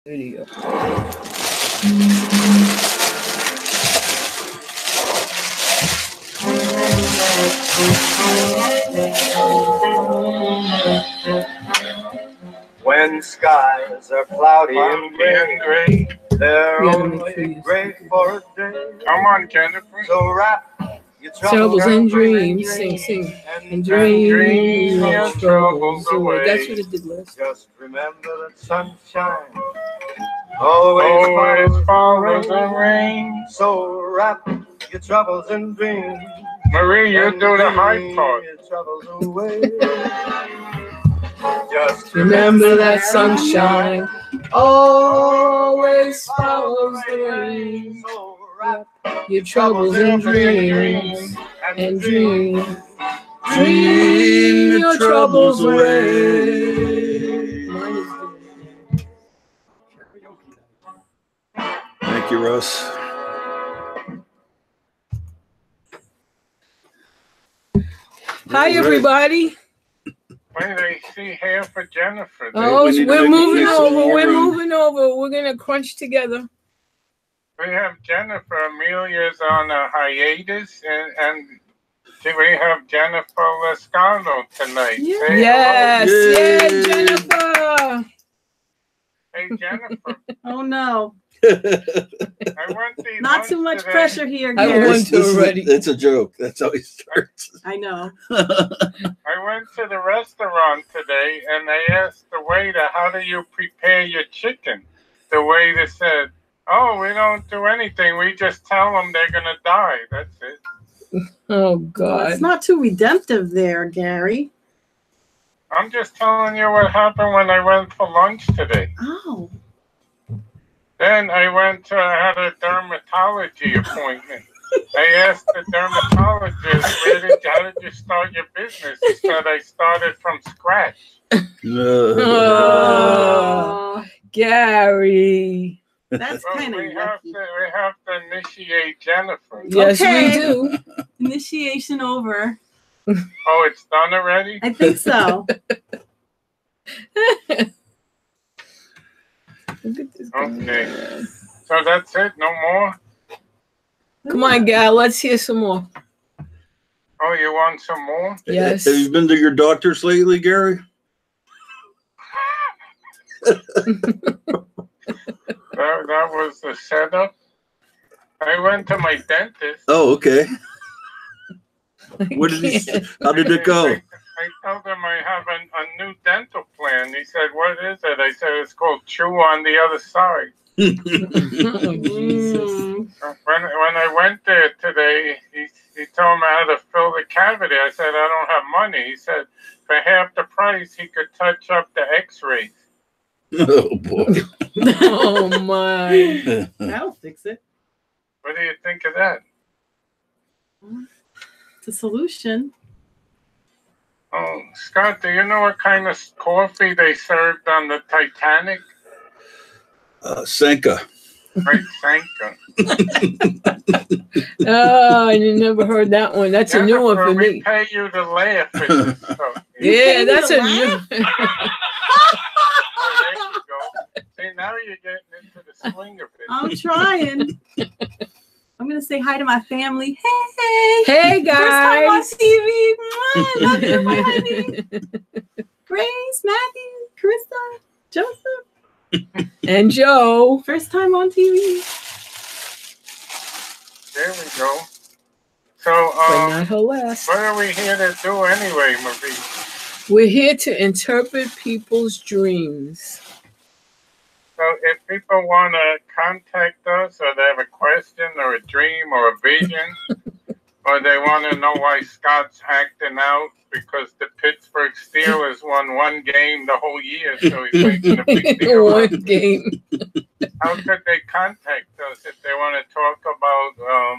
Video. When skies are cloudy and gray, they're only gray for a day. Come on, Jennifer. So wrap your Troubles and dreams, sing, and dream your troubles away. That's what it did last. Just remember that sunshine always follows the rain. So wrap your troubles and dreams. Marie, you do the high part. Your troubles away. Just Remember that sunshine always follows the rain. So wrap Your troubles and dreams, and dream your troubles away. Mine is good. Thank you, Russ. Hi, everybody. Wait, I see hair for Jennifer. Oh, we need to we're make moving some over. more We're room. moving over. We're gonna crunch together. We have Jennifer. Amelia's on a hiatus, and we have Jennifer Lascano tonight. Yes, Yay. yeah, Jennifer. Hey, Jennifer. Oh no, I went to not too much today. pressure here, I Gary. want- It's a joke. That's how he starts. I know. I went to the restaurant today, and I asked the waiter, "How do you prepare your chicken?" The waiter said, "Oh, we don't do anything. We just tell them they're gonna die. That's it." Oh Well, God. it's not too redemptive there, Gary. I'm just telling you what happened when I went for lunch today. Oh, Then I had a dermatology appointment. I asked the dermatologist, how did you start your business? He said, I started from scratch. Oh, Gary. that's Well, kind of we have to initiate Jennifer. Yes, Okay. we do. initiation over. Oh, it's done already? I think so. Look at this Okay. guy. So that's it? No more? Come on, gal. Let's hear some more. Oh, you want some more? Yes. Have you been to your doctors lately, Gary? That was the setup. I went to my dentist. Oh, okay. What did he? How did it go? I told him I have a new dental plan. He said, "What is it?" I said, "It's called Chew on the Other Side." Oh, Jesus. Mm. When I went there today, he told me how to fill the cavity. I said, "I don't have money." He said, "For half the price, he could touch up the X-rays." Oh boy. Oh, my. That'll fix it. What do you think of that? It's a solution. Oh, Scott, do you know what kind of coffee they served on the Titanic? Sanka. Right, Sanka. Oh, I never heard that one. That's a new one for We me. pay you to laugh at this stuff. Yeah, that's a to new. laugh? Oh, there you go. See, now you're getting into the swing of it. I'm trying. I'm gonna say hi to my family. Hey, Hey, first time on guys. TV. Mwah, love you, my honey. Grace, Matthew, Carissa, Joseph. And Joe. First time on TV. There we go. So, But not her last. what are we here to do anyway, Marie? We're here to interpret people's dreams. So, if people want to contact us, or they have a question, or a dream, or a vision, or they want to know why Scott's acting out because the Pittsburgh Steelers won one game the whole year, so he's making a big deal. One game. How could they contact us if they want to talk about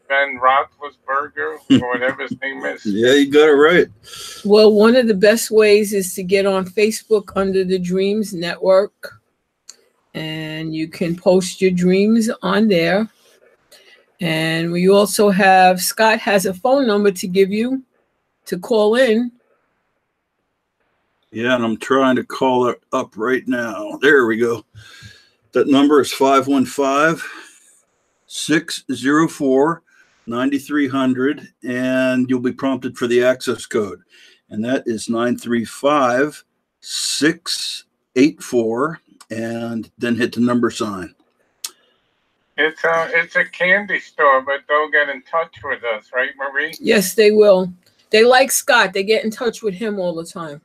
Ben Roethlisberger or whatever his name is? Yeah, you got it right. Well, one of the best ways is to get on Facebook under the Dreams Network. And you can post your dreams on there. And we also have, Scott has a phone number to give you to call in. Yeah, and I'm trying to call it up right now. There we go. That number is 515-604-9300, and you'll be prompted for the access code. And that is 935-684, and then hit the number sign. It's a candy store, but they'll get in touch with us, right, Marie? Yes, they will. They like Scott. They get in touch with him all the time.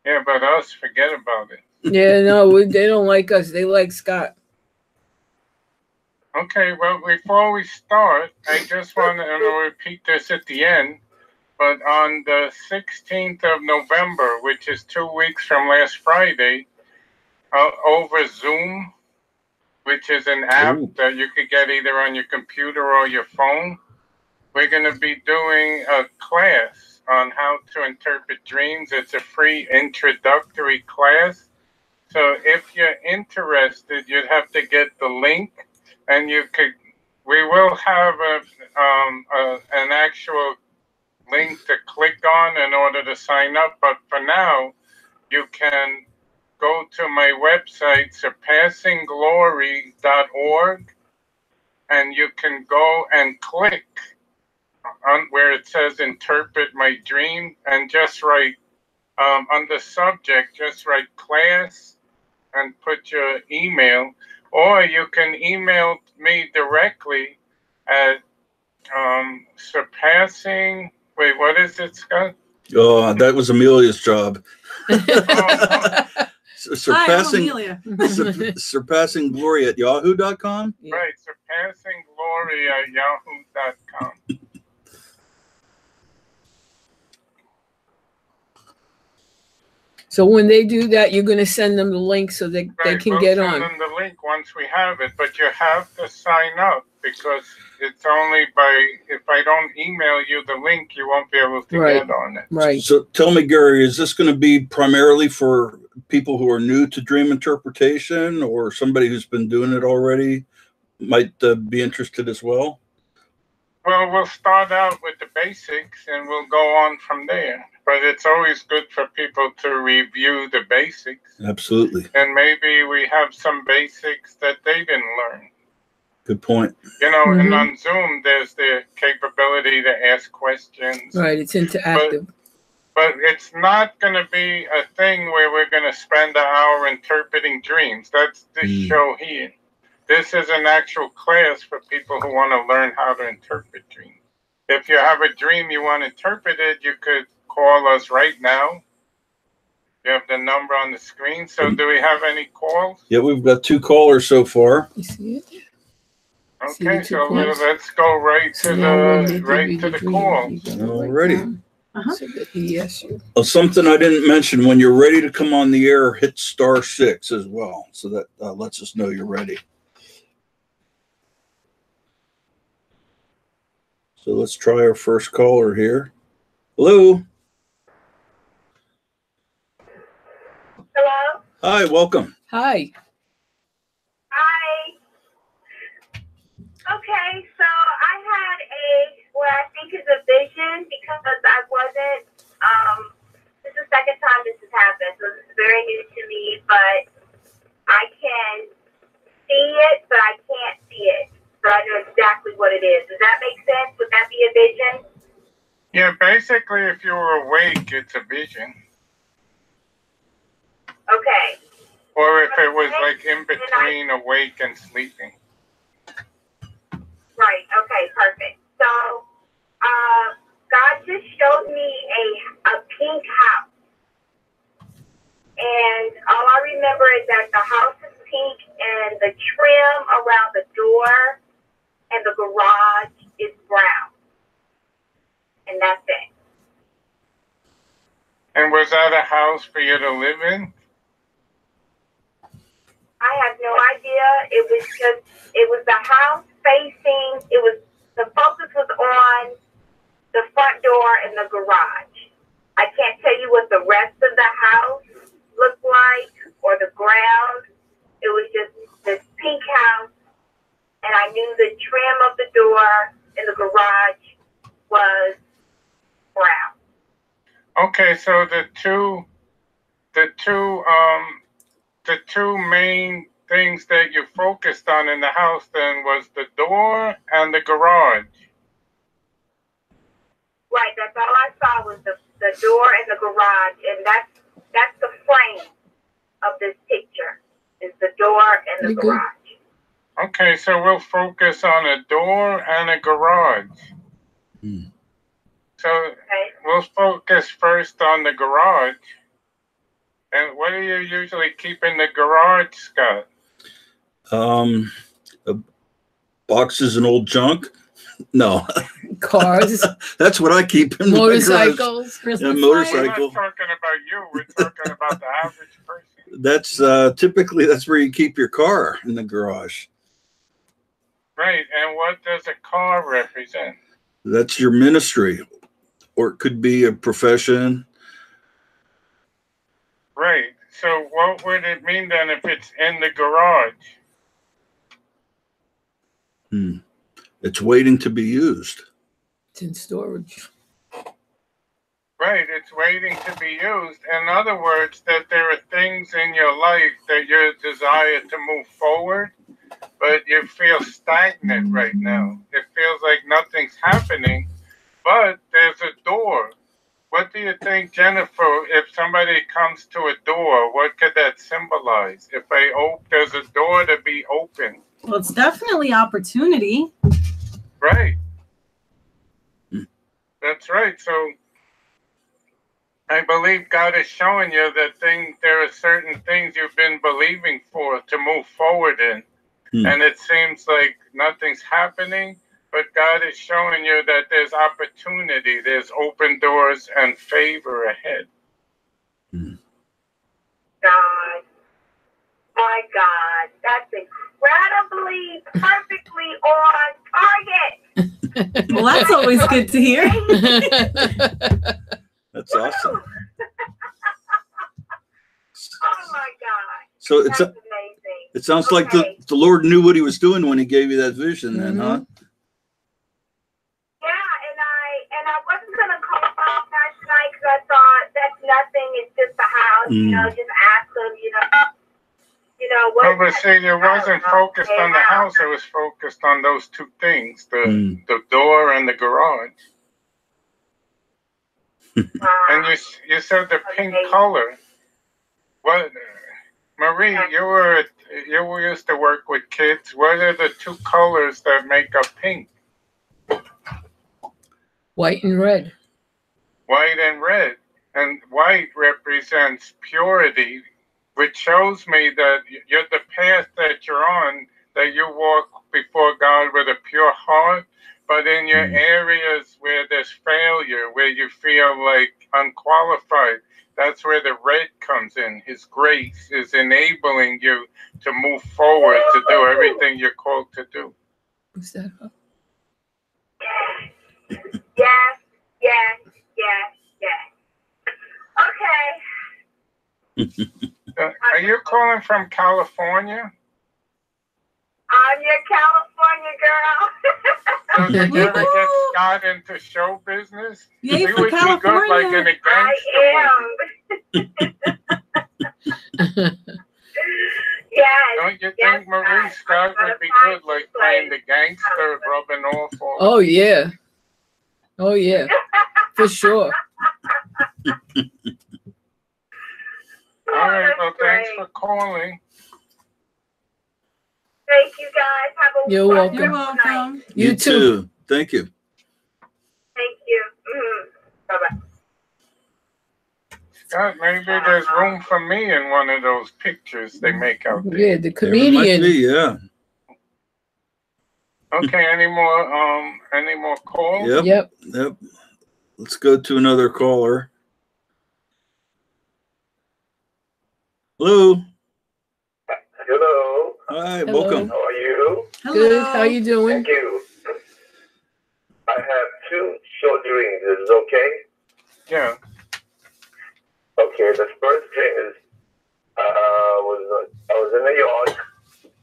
Yeah, but us, forget about it. Yeah, no, they don't like us. They like Scott. Okay, well, before we start, I just want to repeat this at the end, but on the 16th of November, which is 2 weeks from last Friday, over Zoom, which is an app that you could get either on your computer or your phone, we're going to be doing a class on how to interpret dreams. It's a free introductory class. So if you're interested, you'd have to get the link, and we will have an actual link to click on in order to sign up. But for now, you can go to my website, surpassingglory.org, and you can go and click on where it says interpret my dream, and just write under subject, just write class and put your email, or you can email me directly at surpassing. Wait, what is it, Scott? Oh, that was Amelia's job. Surpassing, hi, I'm Amelia. Surpassing Glory at yahoo.com. Yeah. Right, surpassingglory@yahoo.com. So when they do that, you're going to send them the link so they can we'll get send on. them the link once we have it, but you have to sign up, because it's only if I don't email you the link, you won't be able to get on it. Right. So tell me, Gary, is this going to be primarily for people who are new to dream interpretation, or somebody who's been doing it already might be interested as well? Well, we'll start out with the basics and we'll go on from there. But it's always good for people to review the basics. Absolutely. And maybe we have some basics that they didn't learn. Good point. You know, and on Zoom, there's the capability to ask questions. Right, it's interactive. But it's not going to be a thing where we're going to spend an hour interpreting dreams. That's this show here. This is an actual class for people who want to learn how to interpret dreams. If you have a dream you want interpreted, you could call us right now. You have the number on the screen. So do we have any calls? Yeah, we've got 2 callers so far. You see it? Okay, so let's go right to the call. Alrighty. So that he asks you. Something I didn't mention, when you're ready to come on the air, hit *6 as well. So that lets us know you're ready. So let's try our first caller here. Hello. Hello. Hi, welcome. Hi. Hi. Okay, so I had what I think is a vision, because I wasn't, this is the second time this has happened, so this is very new to me, but I can see it, but I can't see it. But I know exactly what it is. Does that make sense? Would that be a vision? Yeah, basically, if you were awake, it's a vision. Okay. Or if it was like in between awake and sleeping. Right. Okay, perfect. So, God just showed me a pink house. And all I remember is that the house is pink and the trim around the door and the garage is brown. And that's it. And was that a house for you to live in? I have no idea. It was the house facing, the focus was on the front door and the garage. I can't tell you what the rest of the house looked like or the ground. It was just this pink house, and I knew the trim of the door in the garage was brown. Okay, so the two main things that you focused on in the house then was the door and the garage. Right, that's all I saw was the door and the garage, and that's the frame of this picture, is the door and the garage. Okay, so we'll focus on a door and a garage. So we'll focus first on the garage. And what do you usually keep in the garage, Scott? Boxes and old junk. No. Cars. That's what I keep in motorcycles. Yeah, motorcycle. We're not talking about you. We're talking about the average person. That's typically that's where you keep your car, in the garage. Right. And what does a car represent? That's your ministry, or it could be a profession. Right. So what would it mean then if it's in the garage? It's waiting to be used. It's in storage. Right. It's waiting to be used. In other words, that there are things in your life that you desire to move forward, but you feel stagnant right now. It feels like nothing's happening, but there's a door. What do you think, Jennifer, if somebody comes to a door, what could that symbolize? If there's a door to be open. Well, it's definitely opportunity. Right. That's right. So I believe God is showing you that there are certain things you've been believing for to move forward in. And it seems like nothing's happening, but God is showing you that there's opportunity, there's open doors and favor ahead. God. My God. That's incredibly, perfectly on target. Well, that's always good to hear. That's awesome. Oh my God. So That's amazing. it sounds like the Lord knew what he was doing when he gave you that vision then, huh? Yeah, and I wasn't going to call off last night because I thought that's nothing. It's just a house, just ask them, what. But see, it wasn't focused on the house. It was focused on those two things, the door and the garage. And you said the pink color. What, Marie? You used to work with kids. What are the two colors that make up pink? White and red. White and red. And white represents purity, which shows me that you're the path that you're on, that you walk before God with a pure heart. But in your areas where there's failure, where you feel like unqualified, that's where the red comes in. His grace is enabling you to move forward, to do everything you're called to do. What's that? Yes. Okay. Are you calling from California? I'm your California girl. So did you ever get Scott into show business? Yeah, He you're from would be good, like in a gangster movie. Yes. Don't you think Marie Scott would be good, like playing the gangster, rubbing off all? Oh yeah. Oh yeah. For sure. All right. Well, Great. thanks for calling. Thank you guys. Have a You're welcome. You're wonderful night. welcome. You too. Thank you. Thank you. Bye-bye. Scott, maybe there's room for me in one of those pictures they make out there. Yeah, the There might comedian. be, yeah. Okay, any more calls? Yep. Let's go to another caller. Hello. Hello. Hi, Hello. welcome. How are you? Hello. Good. How you doing? Thank you. I have two short dreams. Is it okay? Yeah. Okay. The first dream is I was in New York.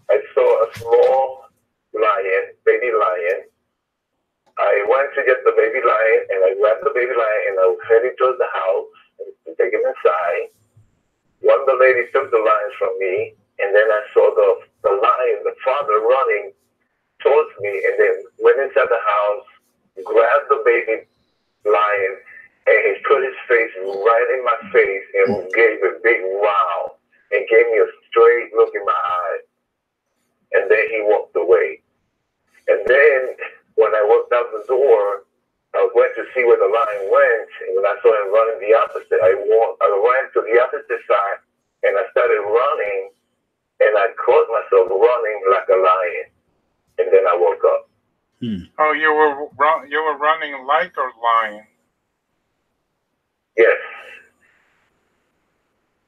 I saw a small lion, baby lion. I went to get the baby lion, and I grabbed the baby lion, and I was heading towards the house to take him inside. One of the ladies took the lion from me, and then I saw the father running towards me, and then went inside the house, grabbed the baby lion, and he put his face right in my face and gave a big wow and gave me a straight look in my eye. And then he walked away. And then when I walked out the door, I went to see where the lion went, and when I saw him running the opposite, I ran to the opposite side, and I started running, and I caught myself running like a lion, and then I woke up. Oh, you were running like a lion. Yes.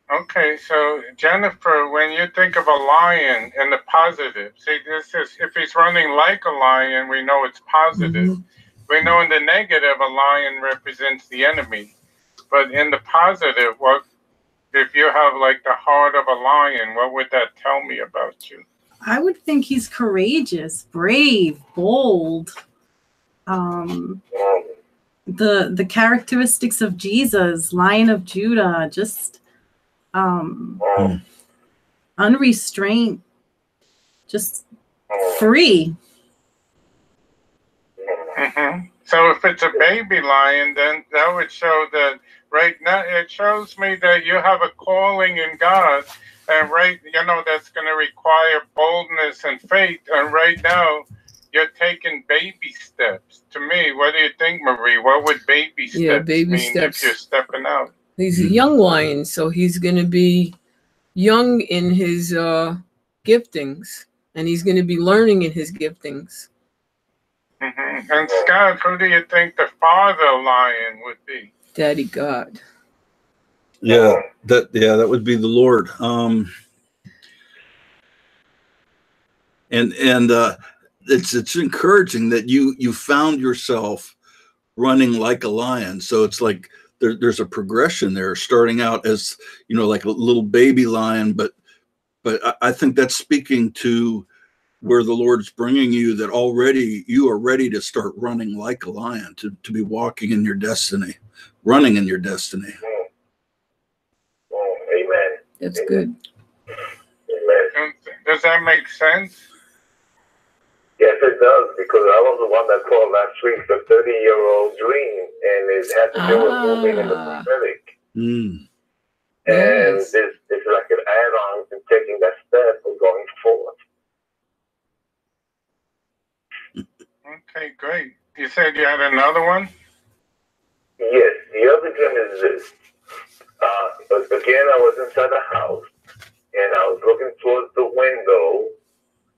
Okay, so Jennifer, when you think of a lion in the positive, see, this is if he's running like a lion, we know it's positive. Mhm. We know in the negative, a lion represents the enemy. But in the positive, what if you have like the heart of a lion? What would that tell me about you? I would think he's courageous, brave, bold. The characteristics of Jesus, Lion of Judah, just unrestrained, just free. So if it's a baby lion, then that would show that right now it shows me that you have a calling in God, and that's going to require boldness and faith. And right now, you're taking baby steps. To me, what do you think, Marie? What would baby steps baby mean steps. if you're stepping out? He's a young lion, so he's going to be young in his giftings, and he's going to be learning in his giftings. And Scott, who do you think the father lion would be? Daddy God. Yeah, that would be the Lord. And it's encouraging that you found yourself running like a lion. So it's like there's a progression there, starting out as like a little baby lion, but I think that's speaking to where the Lord's bringing you, that already you are ready to start running like a lion, to be walking in your destiny, running in your destiny. Amen. That's good. Amen. Does that make sense? Yes, it does, because I was the one that called last week the 30-year-old dream, and it had to do with moving in the prophetic. And Yes. this is like an add-on to taking that step and going forward. Okay, great. You said you had another one? Yes, the other dream is this. Again, I was inside the house, and I was looking towards the window.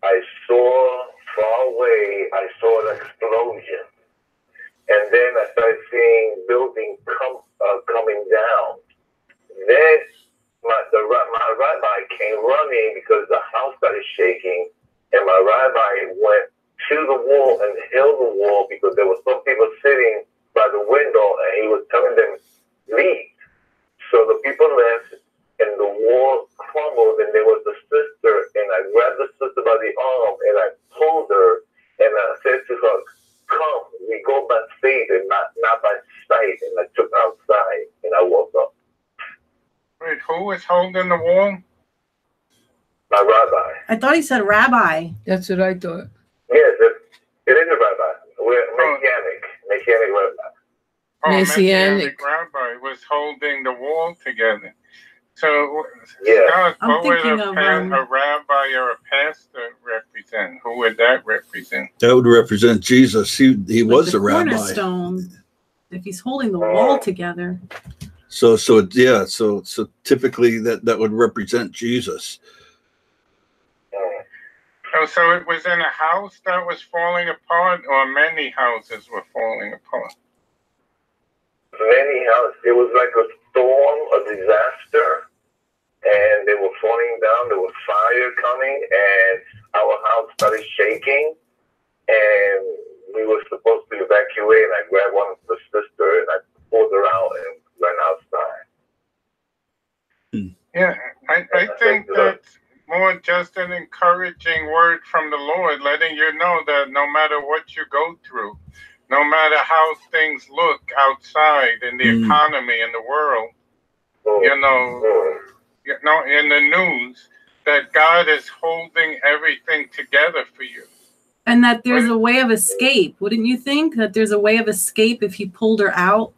I saw far away, I saw an explosion. And then I started seeing buildings coming down. Then my rabbi came running because the house started shaking, and my rabbi went to the wall and held the wall because there were some people sitting by the window, and he was telling them, leave. So the people left, and the wall crumbled, and there was a sister, and I grabbed the sister by the arm, and I pulled her, and I said to her, come, we go by faith and not by sight. And I took her outside, and I woke up. Wait, who was holding the wall? My rabbi. I thought he said rabbi. That's what I thought. Yes, it is a rabbi. We're Messianic rabbi. Oh, Messianic. rabbi was holding the wall together. So, Yeah. Scott, I'm what would thinking a of, rabbi or a pastor represent? Who would that represent? That would represent Jesus. He Like was the a rabbi. cornerstone. If he's holding the wall together. So typically that would represent Jesus. Oh, so it was in a house that was falling apart, or many houses were falling apart? Many houses. It was like a storm, a disaster, and they were falling down. There was fire coming, and our house started shaking, and we were supposed to evacuate. And I grabbed one of the sister, and I pulled her out and ran outside. Yeah, I think that's more just an encouraging word from the Lord, letting you know that no matter what you go through, no matter how things look outside in the economy, in the world, in the news, that God is holding everything together for you. And that there's a way of escape. Wouldn't you think that there's a way of escape if he pulled her out?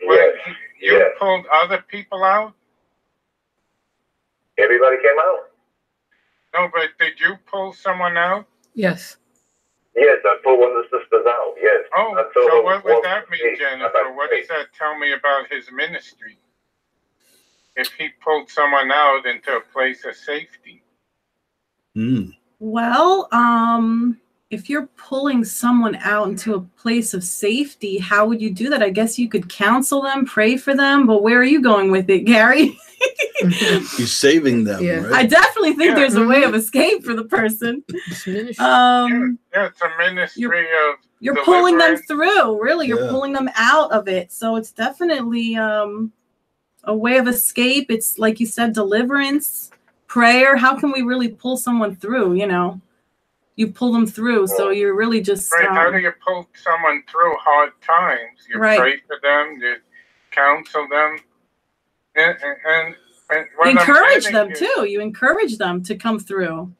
When you pulled other people out? Everybody came out. No, but did you pull someone out? Yes. Yes, I pulled one of the sisters out. Yes. Oh, so what would that mean, Jennifer? What does that tell me about his ministry? If he pulled someone out into a place of safety. Well, if you're pulling someone out into a place of safety, how would you do that? I guess you could counsel them, pray for them, but where are you going with it, Gary? He's saving them, Yeah. right? I definitely think there's a way of escape for the person. It's ministry. It's a ministry of You're pulling them deliverance. through, really. You're Yeah. pulling them out of it. So it's definitely a way of escape. It's like you said, deliverance, prayer. How can we really pull someone through? You know, you pull them through. So you're really just Right. How do you pull someone through hard times? You Right. pray for them, you counsel them, and what I'm encourage getting them is- too. You encourage them to come through.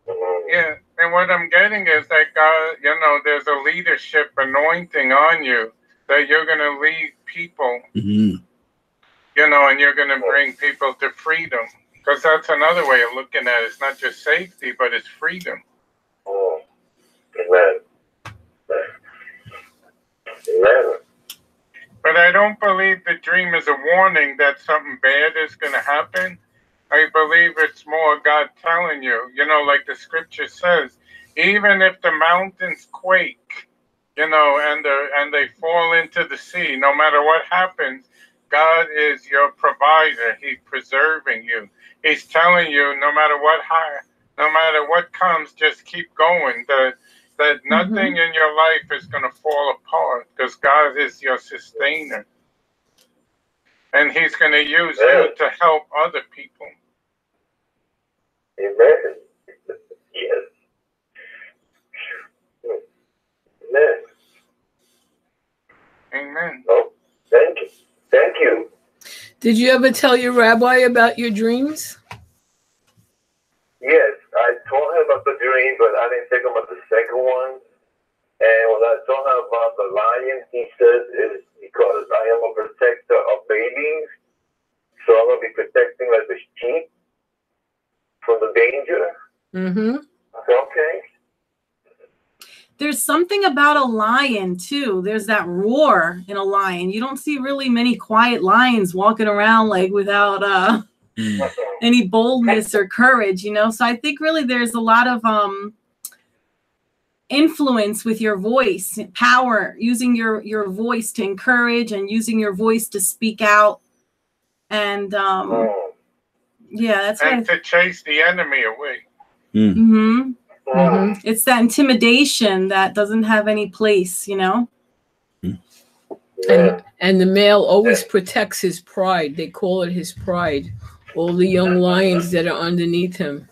Yeah, and what I'm getting is that God, you know, there's a leadership anointing on you that you're going to lead people, you know, and you're going to bring people to freedom. Because that's another way of looking at it. It's not just safety, but it's freedom. Amen. Amen. But I don't believe the dream is a warning that something bad is going to happen. I believe it's more God telling you, you know, like the scripture says, even if the mountains quake, you know, and they fall into the sea, no matter what happens, God is your provider. He's preserving you. He's telling you, no matter what comes, just keep going. That nothing in your life is going to fall apart because God is your sustainer. And he's going to use you to help other people. Amen. Yes. Amen. Amen. Oh, thank you. Thank you. Did you ever tell your rabbi about your dreams? Yes, I told him about the dream, but I didn't take him about the second one. And when I told him about the lion, he said it's because I am a protector of babies. So I'm going to be protecting like the sheep from the danger. Mm-hmm. I said, okay. There's something about a lion too. There's that roar in a lion. You don't see really many quiet lions walking around like without any boldness or courage, you know? So I think really there's a lot of influence with your voice, power, using your voice to encourage and using your voice to speak out. And yeah, that's and to chase the enemy away. It's that intimidation that doesn't have any place, you know? And the male always protects his pride. They call it his pride. All the young lions that are underneath him.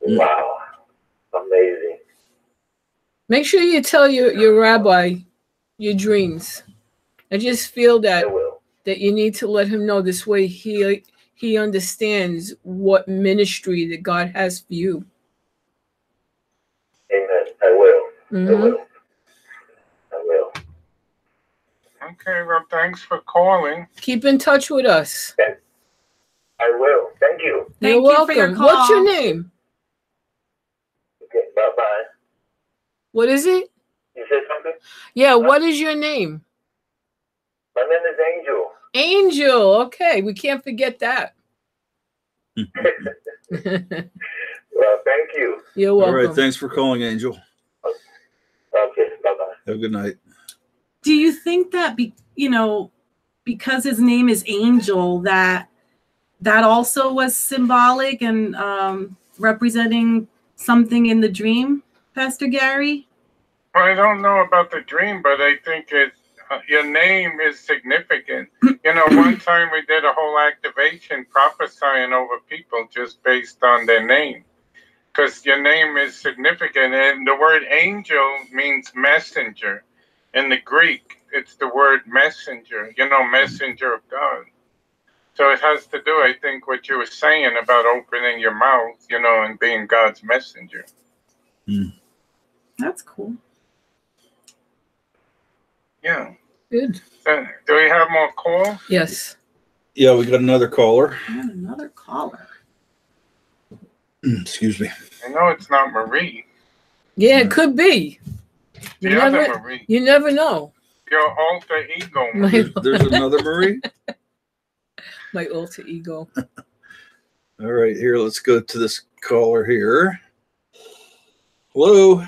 Wow. Amazing. Make sure you tell your rabbi your dreams. I just feel that you need to let him know this way he understands what ministry that God has for you. Amen. I will. I will. I will. Okay, well, thanks for calling. Keep in touch with us. I will. Thank you. You're welcome. For your call. What's your name? Okay, bye-bye. What is it? You said something? Yeah, what is your name? My name is Angel. Angel. Okay, we can't forget that. Well, thank you. You're welcome. All right, thanks for calling, Angel. Okay, bye-bye. Have a good night. Do you think that, because his name is Angel, that also was symbolic and representing something in the dream, Pastor Gary? Well, I don't know about the dream, but I think your name is significant. You know, one time we did a whole activation prophesying over people just based on their name. Because your name is significant. And the word angel means messenger. In the Greek, it's the word messenger, messenger of God. So it has to do, I think, what you were saying about opening your mouth, you know, and being God's messenger. That's cool. Yeah. Good. Do we have more calls? Yes. Yeah, we got another caller. And another caller. Excuse me. I know it's not Marie. Yeah, it could be. You The other never, Marie. you never know. Your alter ego Marie. There's another Marie. My alter ego. All right, here, let's go to this caller here. Hello. Hi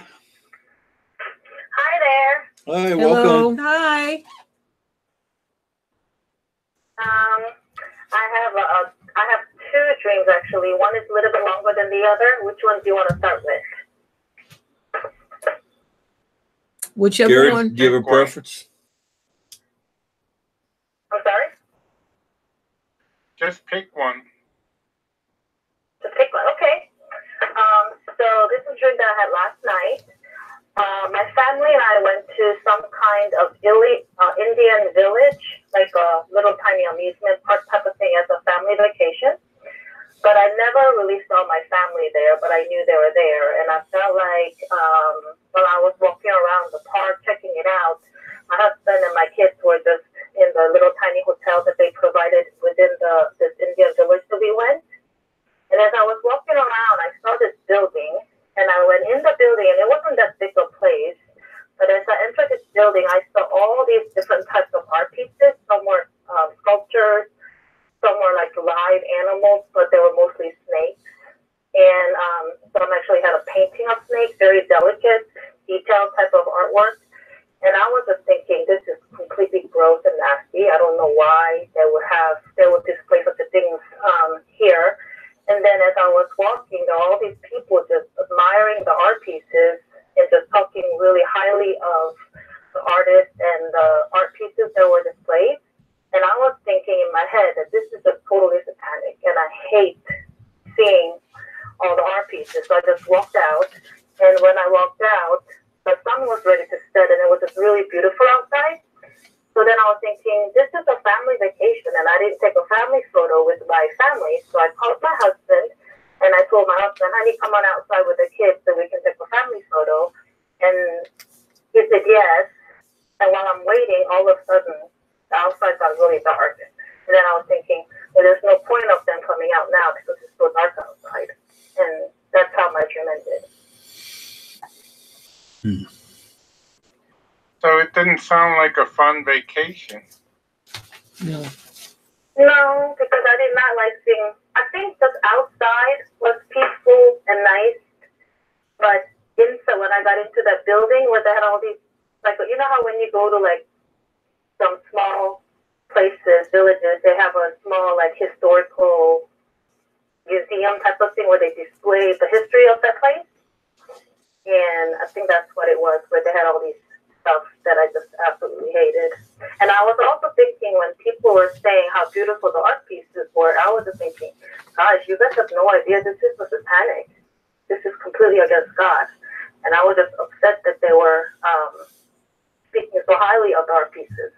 there. Hi, Hello. welcome. Hi. I have two dreams actually. One is a little bit longer than the other. Which one do you want to start with? Whichever Gary, one. do you have a preference? I'm sorry? Just pick one. To pick one. Okay. So this is a dream that I had last night. My family and I went to some kind of Indian village, like a little tiny amusement park type of thing as a family vacation. But I never really saw my family there, but I knew they were there. And I felt like when I was walking around the park, checking it out, my husband and my kids were just in the little tiny hotel that they provided within this Indian village that we went. And as I was walking around, I saw this building, and I went in the building, and it wasn't that big a place. But as I entered this building, I saw all these different types of art pieces. Some were sculptures, some were like live animals, but they were mostly snakes. And some actually had a painting of snakes, very delicate, detailed type of artwork. And I was just thinking, this is completely gross and nasty. I don't know why they would display such a things here. And then as I was walking, there were all these people just admiring the art pieces and just talking really highly of the artists and the art pieces that were displayed. And I was thinking in my head that this is just totally satanic, and I hate seeing all the art pieces. So I just walked out, and when I walked out, the sun was ready to set, and it was just really beautiful outside. So then I was thinking, this is a family vacation, and I didn't take a family photo with my family. So I called my husband, and I told my husband, honey, come on outside with the kids so we can take a family photo. And he said yes. And while I'm waiting, all of a sudden, the outside got really dark. And then I was thinking, well, there's no point of them coming out now because it's so dark outside. And that's how my dream ended. So it didn't sound like a fun vacation. No. No, because I did not like seeing. I think the outside was peaceful and nice, but inside, when I got into that building where they had all these, like, you know how when you go to like some small places, villages, they have a small like historical museum type of thing where they display the history of that place, and I think that's what it was, where they had all these stuff that I just absolutely hated. And I was also thinking, when people were saying how beautiful the art pieces were, I was just thinking, gosh, you guys have no idea, this is satanic. This is completely against God. And I was just upset that they were speaking so highly of the art pieces.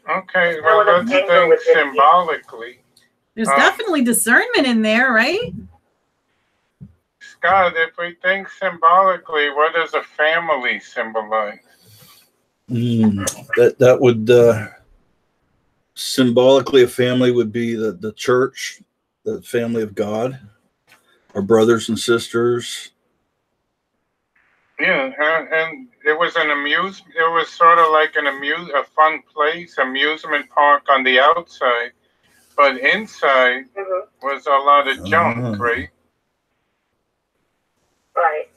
Okay, well, let's think symbolically. There's definitely discernment in there, right? Scott, if we think symbolically, what does a family symbolize? That would symbolically, a family would be the church, the family of God, our brothers and sisters. Yeah, and it was an amusement. It was sort of like a fun place, amusement park on the outside, but inside was a lot of junk, right? Right.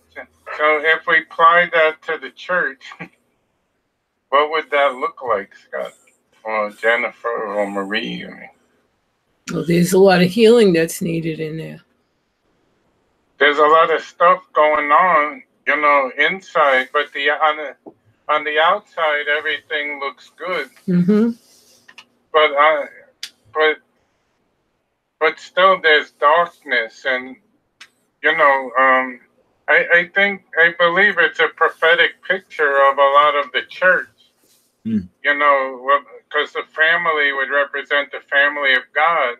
So if we apply that to the church, what would that look like, Scott, or Jennifer, or Marie? Well, there's a lot of healing that's needed in there. There's a lot of stuff going on, you know, inside, but on the outside, everything looks good. Mm-hmm. But still, there's darkness, and you know, I believe it's a prophetic picture of a lot of the church. You know, because the family would represent the family of God.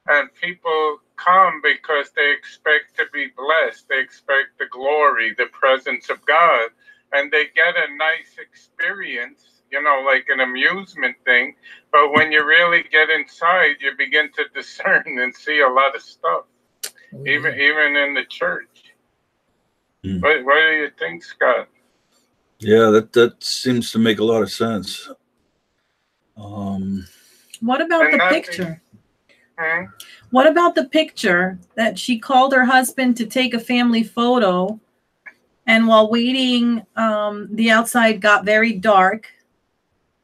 And people come because they expect to be blessed. They expect the glory, the presence of God. And they get a nice experience, you know, like an amusement thing. But when you really get inside, you begin to discern and see a lot of stuff, even in the church. What do you think, Scott? Yeah, that seems to make a lot of sense. What about the picture? What about the picture that she called her husband to take a family photo, and while waiting, the outside got very dark,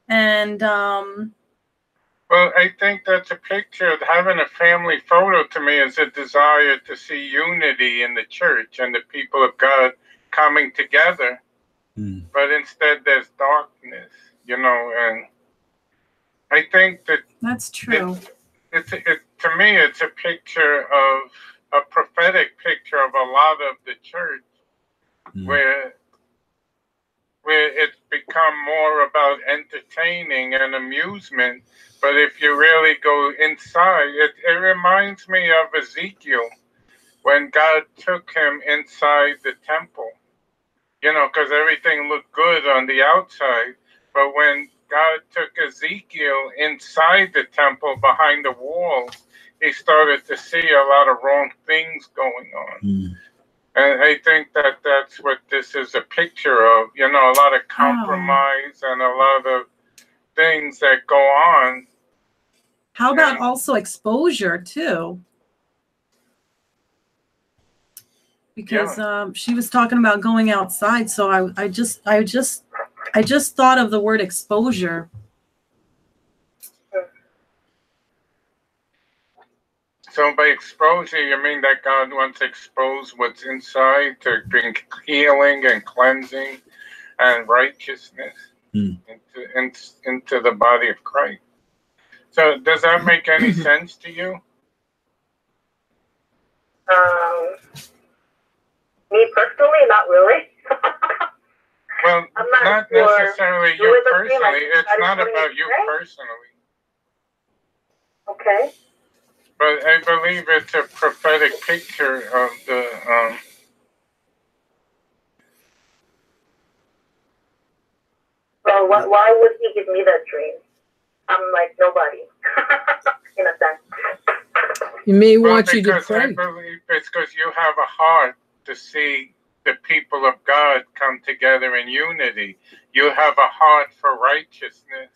and well, I think that's a picture. Having a family photo to me is a desire to see unity in the church and the people of God coming together. But instead, there's darkness, you know, and I think that that's true. To me, it's a picture of a prophetic picture of a lot of the church, where it's become more about entertaining and amusement. But if you really go inside, it reminds me of Ezekiel when God took him inside the temple. You know, because everything looked good on the outside. But when God took Ezekiel inside the temple behind the walls, he started to see a lot of wrong things going on. And I think that that's what this is a picture of, you know, a lot of compromise and a lot of things that go on. How about also exposure too? Because she was talking about going outside, so I just thought of the word exposure. So by exposure, you mean that God wants to expose what's inside to bring healing and cleansing and righteousness into the body of Christ. So does that make any sense to you? Me personally, not really. Well, not necessarily you personally. It's not about you personally. Okay. But I believe it's a prophetic picture of the. Well, why would he give me that dream? I'm like nobody, in a sense. He may want you to pray. I believe it's because you have a heart to see the people of God come together in unity. You have a heart for righteousness.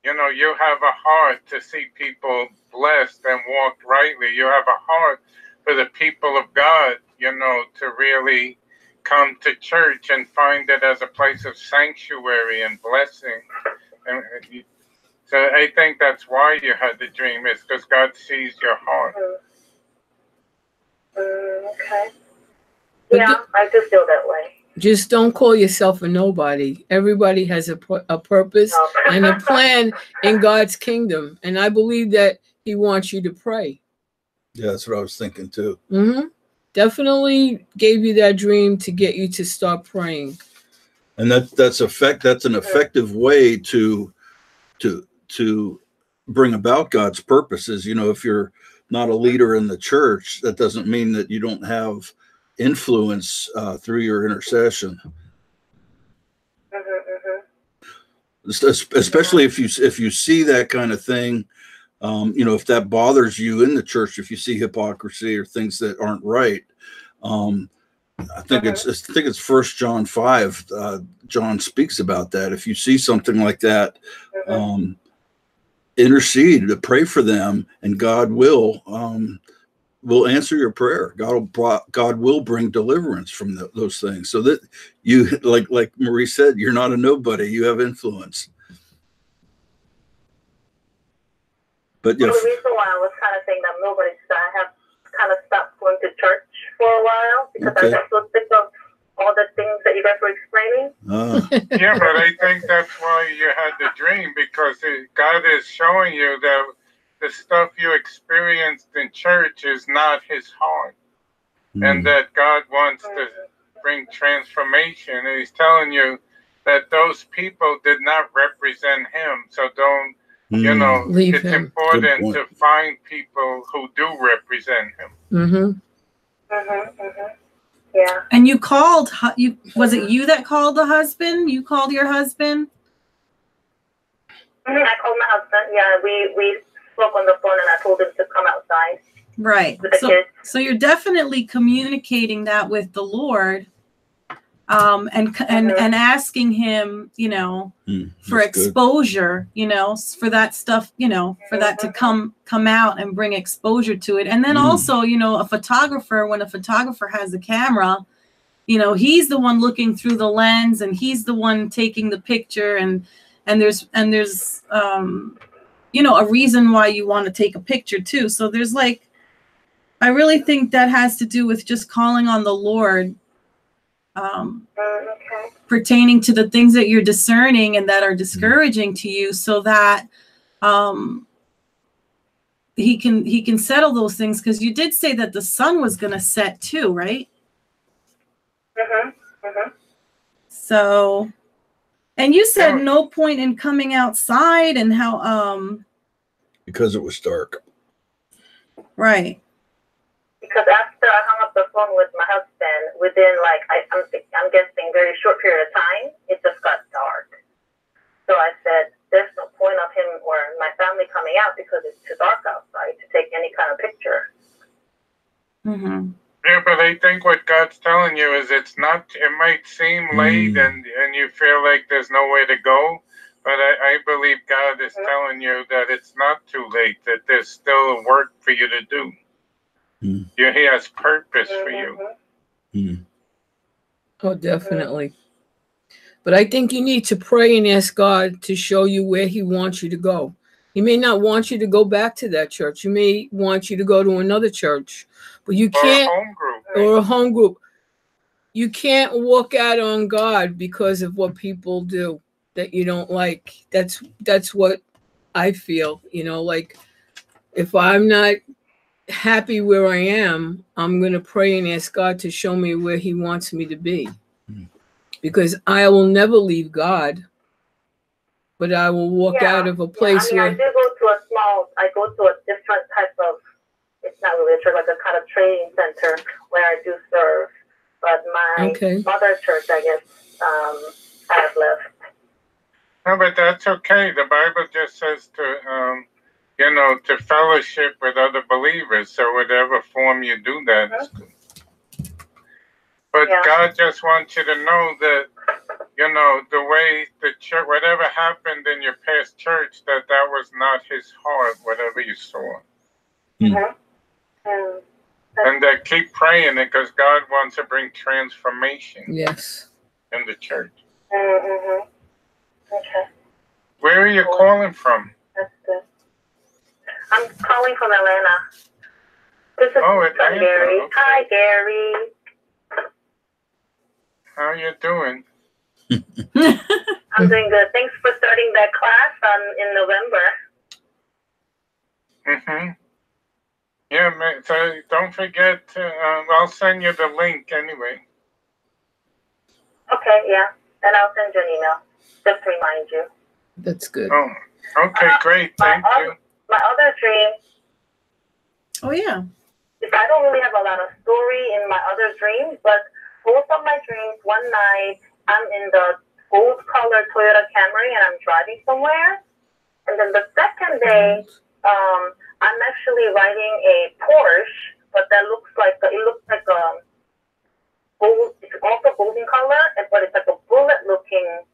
You know, you have a heart to see people blessed and walk rightly. You have a heart for the people of God, you know, to really come to church and find it as a place of sanctuary and blessing. And so I think that's why you had the dream, is because God sees your heart. Okay. Yeah, I do feel that way. Just don't call yourself a nobody. Everybody has a purpose and a plan in God's kingdom. And I believe that he wants you to pray. Yeah, that's what I was thinking too. Definitely gave you that dream to get you to start praying. And that's an effective way to bring about God's purposes. You know, if you're not a leader in the church, that doesn't mean that you don't have influence through your intercession. Especially if you see that kind of thing, you know, if that bothers you in the church, if you see hypocrisy or things that aren't right, I think it's 1 John 5. John speaks about that. If you see something like that, intercede, to pray for them, and God will answer your prayer. God will bring deliverance from those things. So that you, like Marie said, you're not a nobody. You have influence. But well, the reason why I was kind of saying that nobody, I have kind of stopped going to church for a while because I was so sick of all the things that you guys were explaining. Yeah, but I think that's why you had the dream, because God is showing you that the stuff you experienced in church is not his heart. And that God wants to bring transformation. And he's telling you that those people did not represent him. So don't You know, Leave it's him. important Good to point. find people who do represent him. Yeah. And you called, was it you that called the husband? You called your husband? I called my husband. Yeah, we spoke on the phone, and I told him to come outside Right. with the kids. So you're definitely communicating that with the Lord, and asking him, you know, for That's good. exposure, you know, for that stuff, you know, for that to come out and bring exposure to it. And then also, you know, when a photographer has a camera, you know, he's the one looking through the lens, and he's the one taking the picture, and there's you know, a reason why you want to take a picture too. So there's like, I really think that has to do with just calling on the Lord, pertaining to the things that you're discerning and that are discouraging to you, so that he can settle those things. Because you did say that the sun was going to set too, right? So, and you said no point in coming outside, and how Because it was dark. right. Because after I hung up the phone with my husband, within like I'm guessing very short period of time, it just got dark. So I said, there's no point of him or my family coming out because it's too dark outside to take any kind of picture. Yeah, but I think what God's telling you is it's not, it might seem late and you feel like there's no way to go, but I believe God is telling you that it's not too late, that there's still work for you to do. He has purpose for you. Oh, definitely. But I think you need to pray and ask God to show you where he wants you to go. He may not want you to go back to that church. He may want you to go to another church. But you can't, or a home group. Or a home group. You can't walk out on God because of what people do that you don't like. That's what I feel. You know, like if I'm not happy where I am, I'm going to pray and ask God to show me where he wants me to be. Because I will never leave God, but I will walk out of a place where... I go to a different type of, it's not really a church, like a kind of training center where I do serve. But my mother church, I guess, I have left. No, but that's okay. The Bible just says to, you know, to fellowship with other believers. So whatever form you do that is good. But God just wants you to know that, you know, the way the church, whatever happened in your past church, that was not his heart, whatever you saw. And that keep praying it, because God wants to bring transformation. Yes. In the church. Okay. Where are you calling from? That's good. I'm calling from Atlanta. This is Atlanta. Gary. Okay. Hi, Gary. How you doing? I'm doing good. Thanks for starting that class in November. Yeah, so don't forget to, I'll send you the link anyway. Okay, yeah. And I'll send you an email. Just to remind you. That's good. Oh, okay, great. Thank you. My other dream. Oh, yeah. I don't really have a lot of story in my other dreams, but both of my dreams, one night, I'm in the gold-colored Toyota Camry, and I'm driving somewhere. And then the second day, I'm actually riding a Porsche, but it looks like a gold. It's also golden color, but it's like a bullet-looking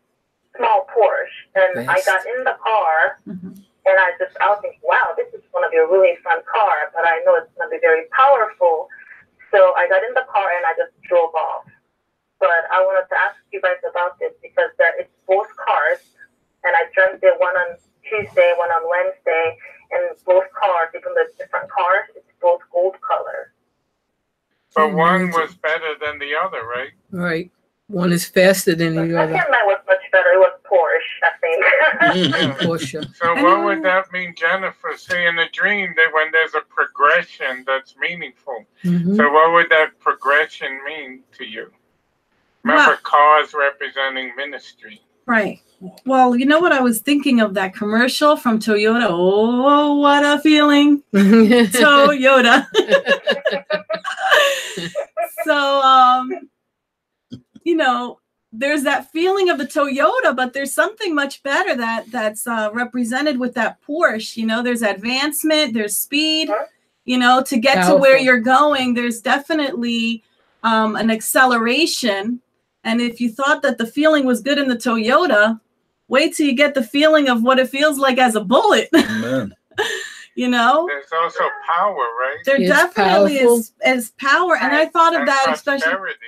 small Porsche. And I got in the car, and I was thinking, wow, this is going to be a really fun car, but I know it's going to be very powerful. So I got in the car and I just drove off. But I wanted to ask you guys about this because it's both cars, and I dreamt it one on Tuesday, one on Wednesday, and both cars, even though it's different cars, it's both gold color. But one was better than the other, right? Right. One is faster than the other. The second night was much better. It was Porsche, I think. Porsche. So what would that mean, Jennifer? See, in a dream, that when there's a progression that's meaningful. So what would that progression mean to you? Remember, cars representing ministry. Right. Well, you know what I was thinking of, that commercial from Toyota. Oh, what a feeling. Toyota. So, you know, there's that feeling of the Toyota, but there's something much better that's represented with that Porsche. You know, there's advancement, there's speed, you know, to get to where you're going. There's definitely an acceleration. And if you thought that the feeling was good in the Toyota, wait till you get the feeling of what it feels like as a Bullet. Amen. You know, There's also power, right? there It's definitely powerful. is power. And I thought of And that, especially prosperity.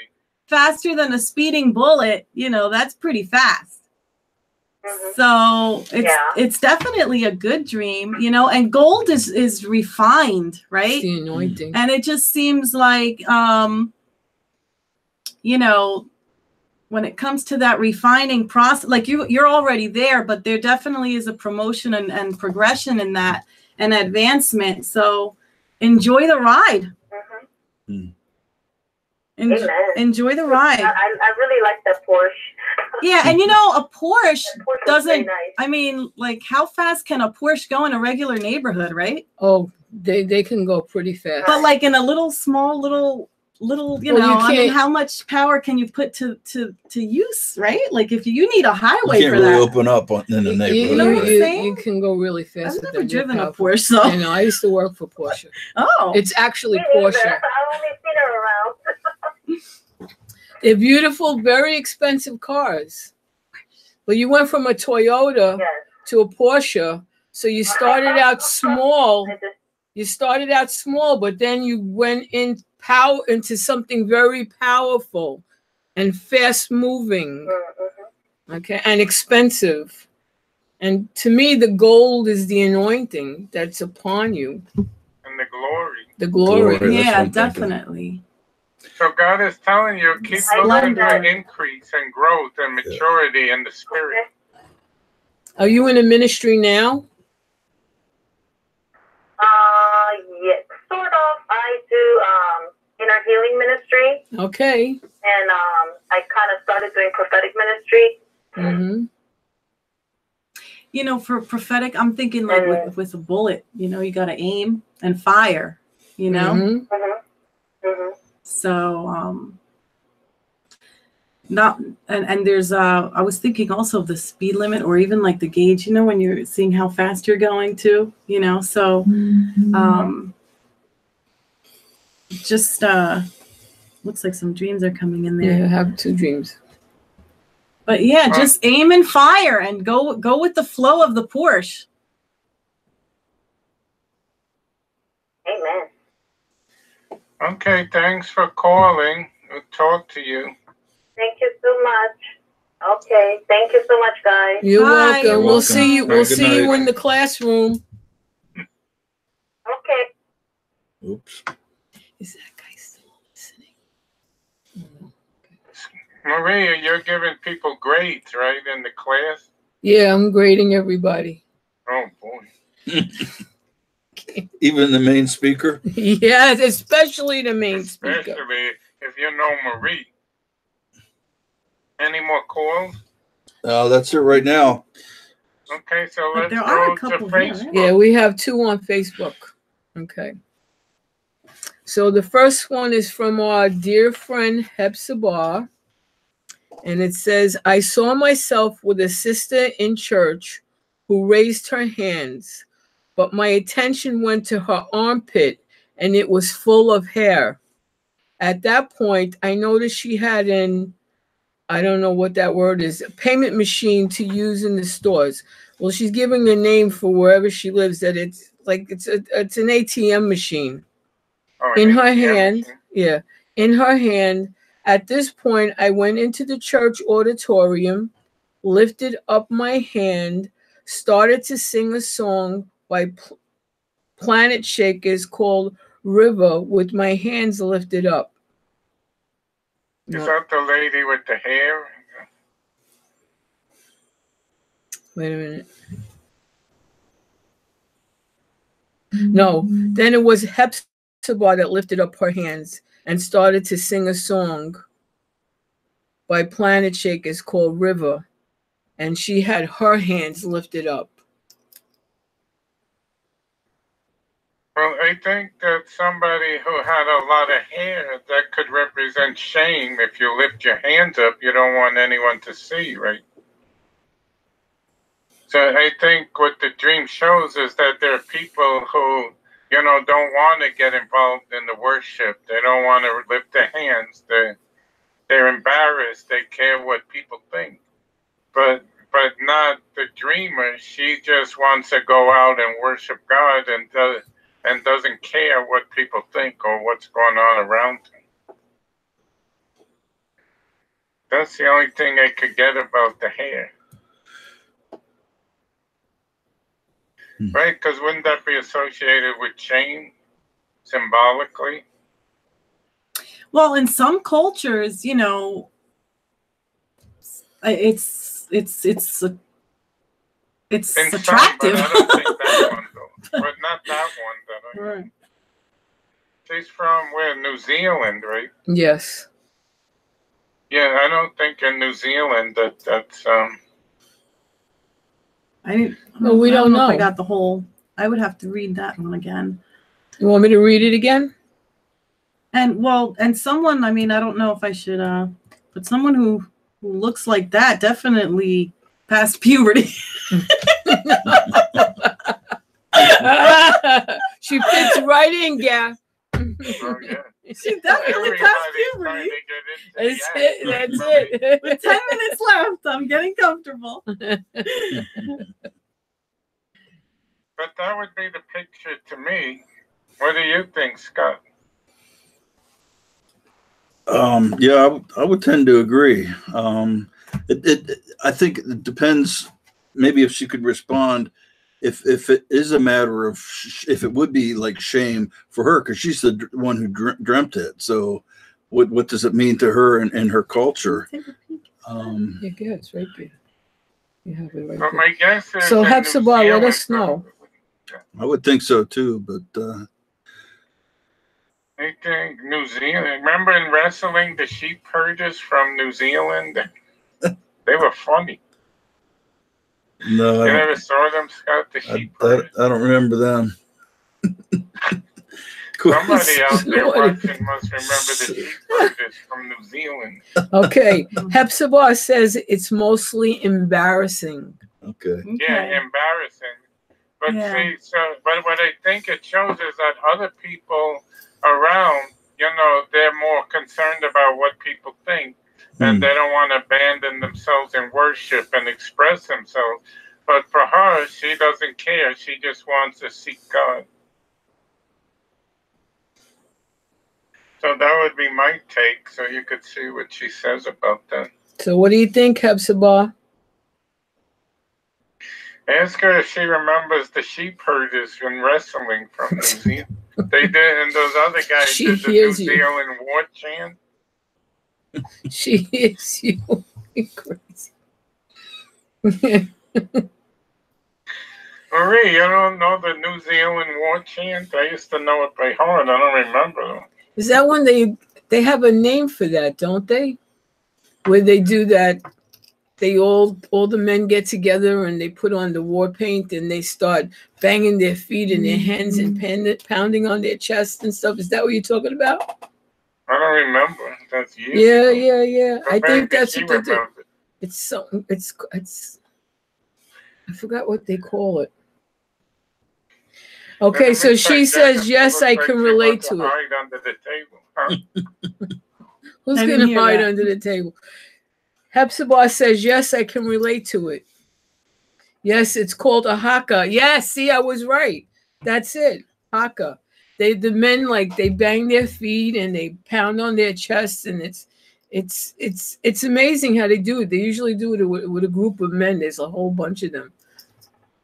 faster than a speeding bullet. You know, that's pretty fast. Mhm. So Yeah. it's definitely a good dream, you know, and gold is refined, It's right? the anointing. And it just seems like, you know, when it comes to that refining process, like you're already there, but there definitely is a promotion and progression in that and advancement. So enjoy the ride. Mhm. Enjoy, Amen. enjoy the ride. I really like that Porsche. Yeah, and you know, a Porsche That Porsche is doesn't, very nice. I mean, like how fast can a Porsche go in a regular neighborhood, right? Oh, they can go pretty fast. But like in a little small little you Well, you know, I mean, can't- how much power can you put to use, right? Like if you need a You highway can't for really that. open up in the You, neighborhood. know what I'm saying? you can go really fast. I've with never them. They're driven a powerful. Porsche, so I know. I used to work for Porsche. oh, It's actually Me neither. Porsche. I only seen her around. They're beautiful, very expensive cars. But you went from a Toyota Yes. to a Porsche, so you started out small. I just, You started out small, but then you went into something very powerful and fast moving, okay, and expensive. And to me, the gold is the anointing that's upon you, And the glory. the glory. Glory. That's what yeah, I'm thinking. definitely. So God is telling you, keep I looking love for that. increase and growth and maturity in the spirit. okay. Are you in a ministry now? Yes, sort of. I do inner healing ministry, Okay. and I kind of started doing prophetic ministry. Mm-hmm. You know, for prophetic, I'm thinking like with a bullet. You know, you got to aim and fire. You know, Mm-hmm. so not and there's I was thinking also of the speed limit or even like the gauge. You know, when you're seeing how fast you're going to. You know, so just looks like some dreams are coming in there. Yeah, I have two dreams. But yeah, just aim and fire and go with the flow of the Porsche. Amen. Okay, thanks for calling. We'll talk to you. Thank you so much. Okay, thank you so much, guys. You're Bye. welcome. You're We'll welcome. see you. Have a We'll good see you night. in the classroom. Okay. Oops. Is that guy still listening? Maria, you're giving people grades, right, in the class? Yeah, I'm grading everybody. Oh, boy. Even the main speaker. Yes, especially the main speaker. Especially if you know Marie. Any more calls? That's it right now. Okay, so But let's there are go a to couple here, right? Facebook. Yeah, we have two on Facebook. Okay. So the first one is from our dear friend Hepzibah. And it says, I saw myself with a sister in church who raised her hands, but my attention went to her armpit and it was full of hair. At that point, I noticed she had I don't know what that word is, a payment machine to use in the stores. Well, she's giving a name for wherever she lives that it's like it's an ATM machine. Oh, In her ATM hand, machine. yeah, in her hand. At this point, I went into the church auditorium, lifted up my hand, started to sing a song by Planet Shakers called River with my hands lifted up. Is No, that the lady with the hair? wait a minute. No, then it was Hepzibah that lifted up her hands and started to sing a song by Planet Shakers called River and she had her hands lifted up. Well, I think that somebody who had a lot of hair, that could represent shame. If you lift your hands up, you don't want anyone to see, right? So I think what the dream shows is that there are people who, you know, don't want to get involved in the worship. They don't want to lift their hands. They're embarrassed. They care what people think. But not the dreamer. She just wants to go out and worship God and doesn't care what people think or what's going on around her. That's the only thing I could get about the hair. Right? Because wouldn't that be associated with shame symbolically? Well, in some cultures, you know, it's In attractive. some, but I don't think that one though. But not that one that I know. Right. She's from where? New Zealand, right? Yes. Yeah, I don't think in New Zealand that's Well, we I don't know if I know. got the whole. I would have to read that one again. You want me to read it again? And someone, I mean, I don't know if I should, but someone who looks like that definitely past puberty. She fits right in, Gav. oh yeah. She definitely past puberty. That's it. That's it. With 10 minutes left, I'm getting comfortable. But that would be the picture to me. What do you think, Scott? Yeah, I would tend to agree. I think it depends. Maybe if she could respond, if it is a matter of if it would be like shame for her because she's the one who dreamt it. So, what does it mean to her and her culture? Yeah, it's right there. You have it right But there. my guess is So that Hepzibah, New let us Zealand- know. I would think so too, but I think New Zealand. Remember in wrestling, the sheep herders from New Zealand? They were funny. no, You never saw them, Scott? The I sheep herders? don't remember them. Somebody out there Lord. watching must remember the sheep herders from New Zealand. Okay. Hepzibah says it's mostly embarrassing. Okay. Yeah, embarrassing. But Yeah. but what I think it shows is that other people around, you know, they're more concerned about what people think, and they don't want to abandon themselves in worship and express themselves. But for her, she doesn't care. She just wants to seek God. So that would be my take. So you could see what she says about that. So what do you think, Hepzibah? Ask her if she remembers the sheep herders in wrestling from New Zealand. They did, and those other guys She did the New hears you. Zealand war chant. She is you. Crazy. Marie, you don't know the New Zealand war chant? I used to know it by heart. I don't remember them. Is that one they have a name for that, don't they? Where they do that, they all the men get together and they put on the war paint and they start banging their feet and their hands and pounding on their chest and stuff. Is that what you're talking about? I don't remember. That's years Yeah, ago. yeah. I But think maybe that's she what they do. remembers. It's something. It's. I forgot what they call it. Okay, It so looks she like says Jessica yes, looks I like can she relate wants to it. hide under the table. Huh? Who's I didn't going to hear hide that. under the table? Hepzibah says yes, I can relate to it. Yes, it's called a haka. Yes, see, I was right. That's it, haka. The men like they bang their feet and they pound on their chests, and it's amazing how they do it. They usually do it with a group of men. There's a whole bunch of them.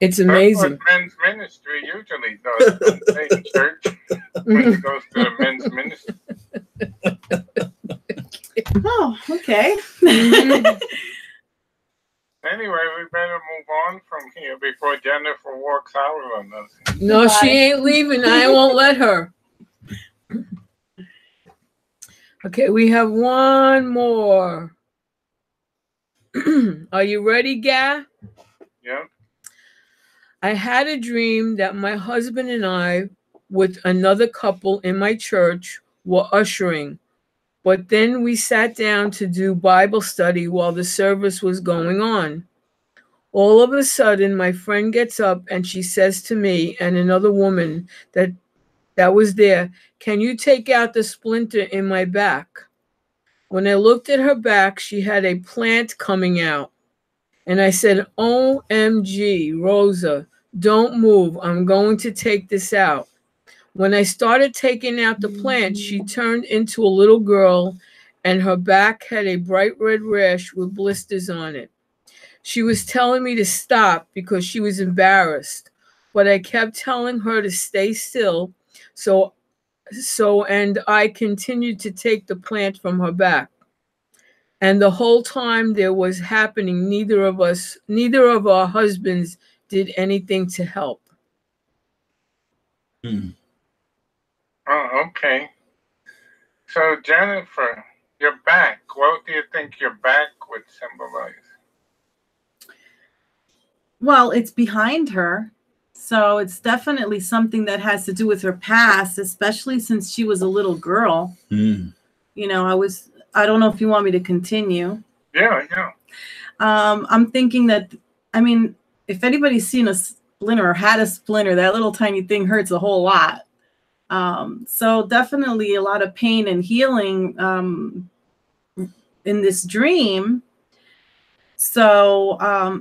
It's amazing. That's what men's ministry usually does. Don't they, in church, when it goes to the men's ministry. Oh, okay. Anyway, we better move on from here before Jennifer walks out on us. No, she Bye. ain't leaving. I won't let her. Okay, we have one more. Are you ready, Gah? Yeah. I had a dream that my husband and I, with another couple in my church, were ushering. But then we sat down to do Bible study while the service was going on. All of a sudden, my friend gets up and she says to me and another woman that was there, "Can you take out the splinter in my back?" When I looked at her back, she had a plant coming out. And I said, "OMG, Rosa, don't move. I'm going to take this out." When I started taking out the plant, she turned into a little girl and her back had a bright red rash with blisters on it. She was telling me to stop because she was embarrassed, but I kept telling her to stay still. And I continued to take the plant from her back. And the whole time there was happening, neither of our husbands did anything to help. Oh, okay. So, Jennifer, your back, what do you think your back would symbolize? Well, it's behind her. So it's definitely something that has to do with her past, especially since she was a little girl. You know, I don't know if you want me to continue. Yeah. I'm thinking that, I mean, if anybody's seen a splinter or had a splinter, that little tiny thing hurts a whole lot. So definitely a lot of pain and healing in this dream. So,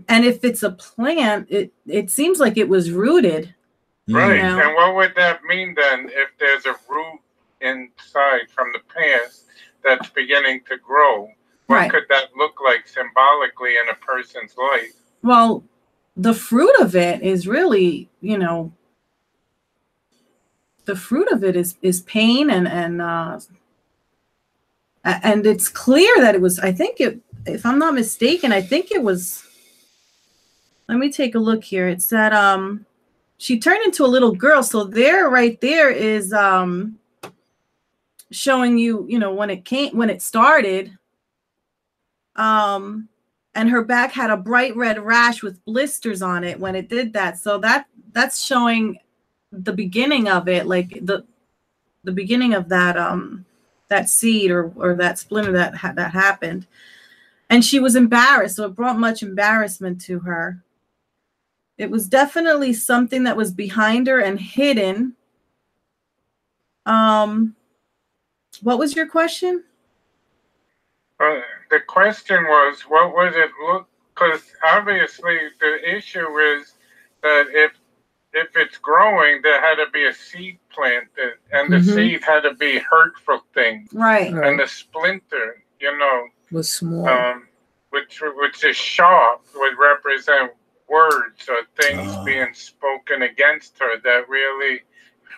and if it's a plant, it seems like it was rooted. Right. You know? And what would that mean then if there's a root inside from the past that's beginning to grow? What could that look like symbolically in a person's life? Well, the fruit of it is really, you know, the fruit of it is pain and it's clear that it was, I think it, if I'm not mistaken, I think it was, let me take a look here. It said she turned into a little girl. So there, right there is showing you, you know, when it started. And her back had a bright red rash with blisters on it when it did that. So that's showing the beginning of it, like the beginning of that that seed or that splinter that happened. And she was embarrassed, so it brought much embarrassment to her. It was definitely something that was behind her and hidden. What was your question? The question was, what was it look? Because obviously the issue is that if it's growing, there had to be a seed planted, and the seed had to be hurtful things. Right. And the splinter, you know, was small, which is sharp, would represent words or things being spoken against her that really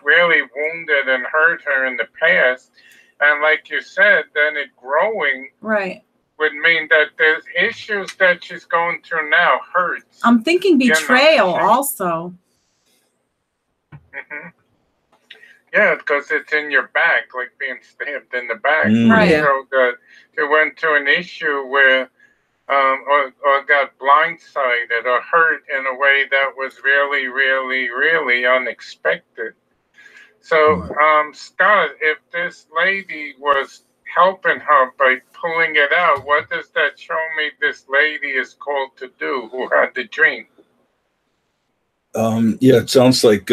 wounded and hurt her in the past. And like you said, then it growing would mean that there's issues that she's going through now hurts. I'm thinking betrayal also. Yeah, because it's in your back, like being stabbed in the back. Right. So that it went to an issue where, or got blindsided or hurt in a way that was really, really, really unexpected. So, Scott, if this lady was helping her by pulling it out, what does that show me this lady is called to do who had the dream? Yeah, it sounds like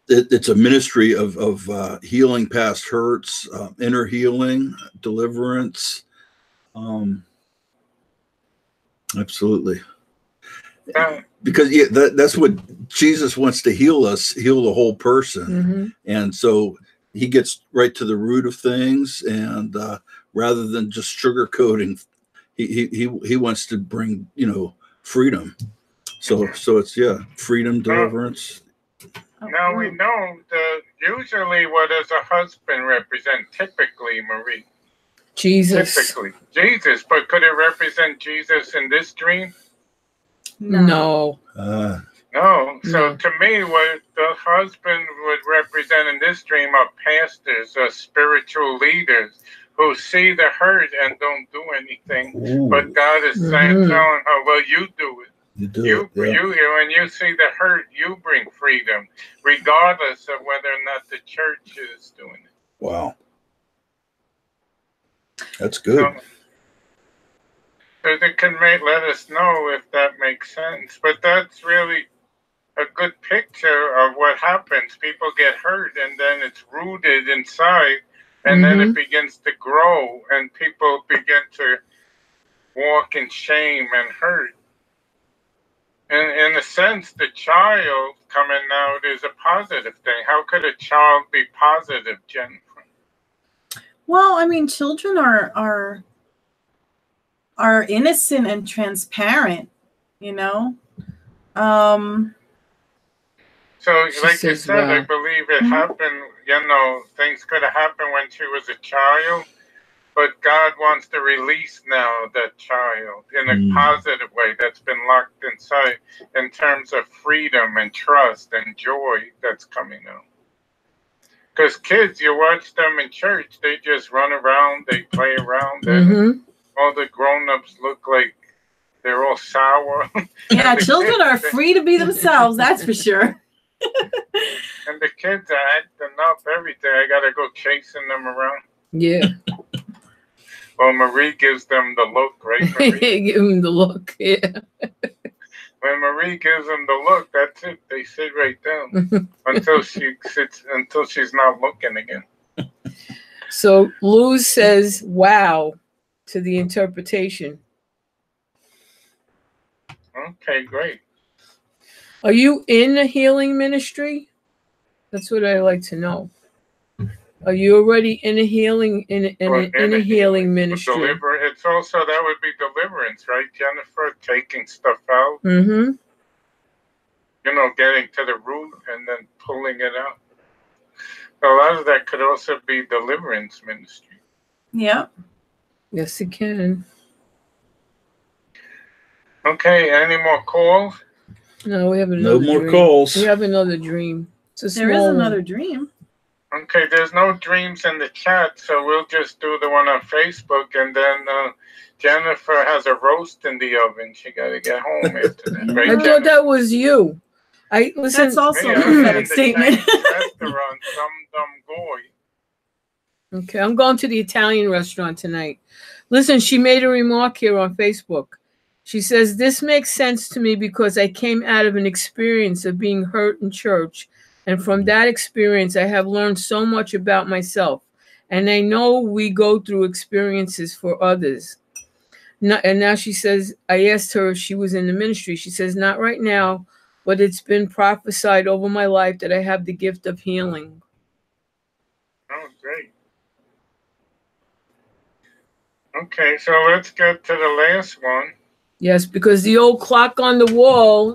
it's a ministry of healing past hurts, inner healing, deliverance. Absolutely. Because that's what Jesus wants to heal us, heal the whole person. And so he gets right to the root of things, and rather than just sugarcoating, he wants to bring, you know, freedom. So it's freedom, deliverance. Now we know that usually what does a husband represent? Typically, Marie. Jesus. Typically, Jesus. But could it represent Jesus in this dream? No. No. So to me, what the husband would represent in this dream are pastors or spiritual leaders who see the hurt and don't do anything. Ooh, But God is saying, telling her, well, you do it. you do You, it. Yeah. when you see the hurt, you bring freedom, regardless of whether or not the church is doing it. Wow. That's good. So they can let us know if that makes sense. But that's really a good picture of what happens. People get hurt, and then it's rooted inside, and then it begins to grow, and people begin to walk in shame and hurt. And in a sense, the child coming out is a positive thing. How could a child be positive, Jennifer? Well, I mean, children are innocent and transparent, you know. So, like you says, said, I wow. believe it happened, you know, things could have happened when she was a child, but God wants to release now that child in a positive way that's been locked inside in terms of freedom and trust and joy that's coming out. Because kids, you watch them in church, they just run around, they play around, and all the grown-ups look like they're all sour. Yeah, children are free to be themselves, that's for sure. And the kids are acting up every day. I got to go chasing them around. Yeah. Well, Marie gives them the look, right, Marie? Give him the look. Yeah. When Marie gives them the look, that's it. They sit right down until she's not looking again. So Luz says, wow, to the interpretation. Okay, great. Are you in a healing ministry? That's what I like to know. Are you already in a healing in a healing ministry? It's also, that would be deliverance, right, Jennifer? Taking stuff out. Mm-hmm. You know, getting to the root and then pulling it out. A lot of that could also be deliverance ministry. Yeah. Yes, it can. Okay, any more calls? No, we have another No more dream. calls. We have another dream. It's a There is small another one. dream. Okay, there's no dreams in the chat, so we'll just do the one on Facebook, and then Jennifer has a roast in the oven. She got to get home after that, right? I thought that was you. Listen. That's also Yeah, a prophetic and the statement. Chinese restaurant, some goy. Okay, I'm going to the Italian restaurant tonight. Listen, she made a remark here on Facebook. She says, this makes sense to me because I came out of an experience of being hurt in church. And from that experience, I have learned so much about myself. And I know we go through experiences for others. And now she says, I asked her if she was in the ministry. She says, not right now, but it's been prophesied over my life that I have the gift of healing. Oh, great. Okay, so let's get to the last one. Yes, because the old clock on the wall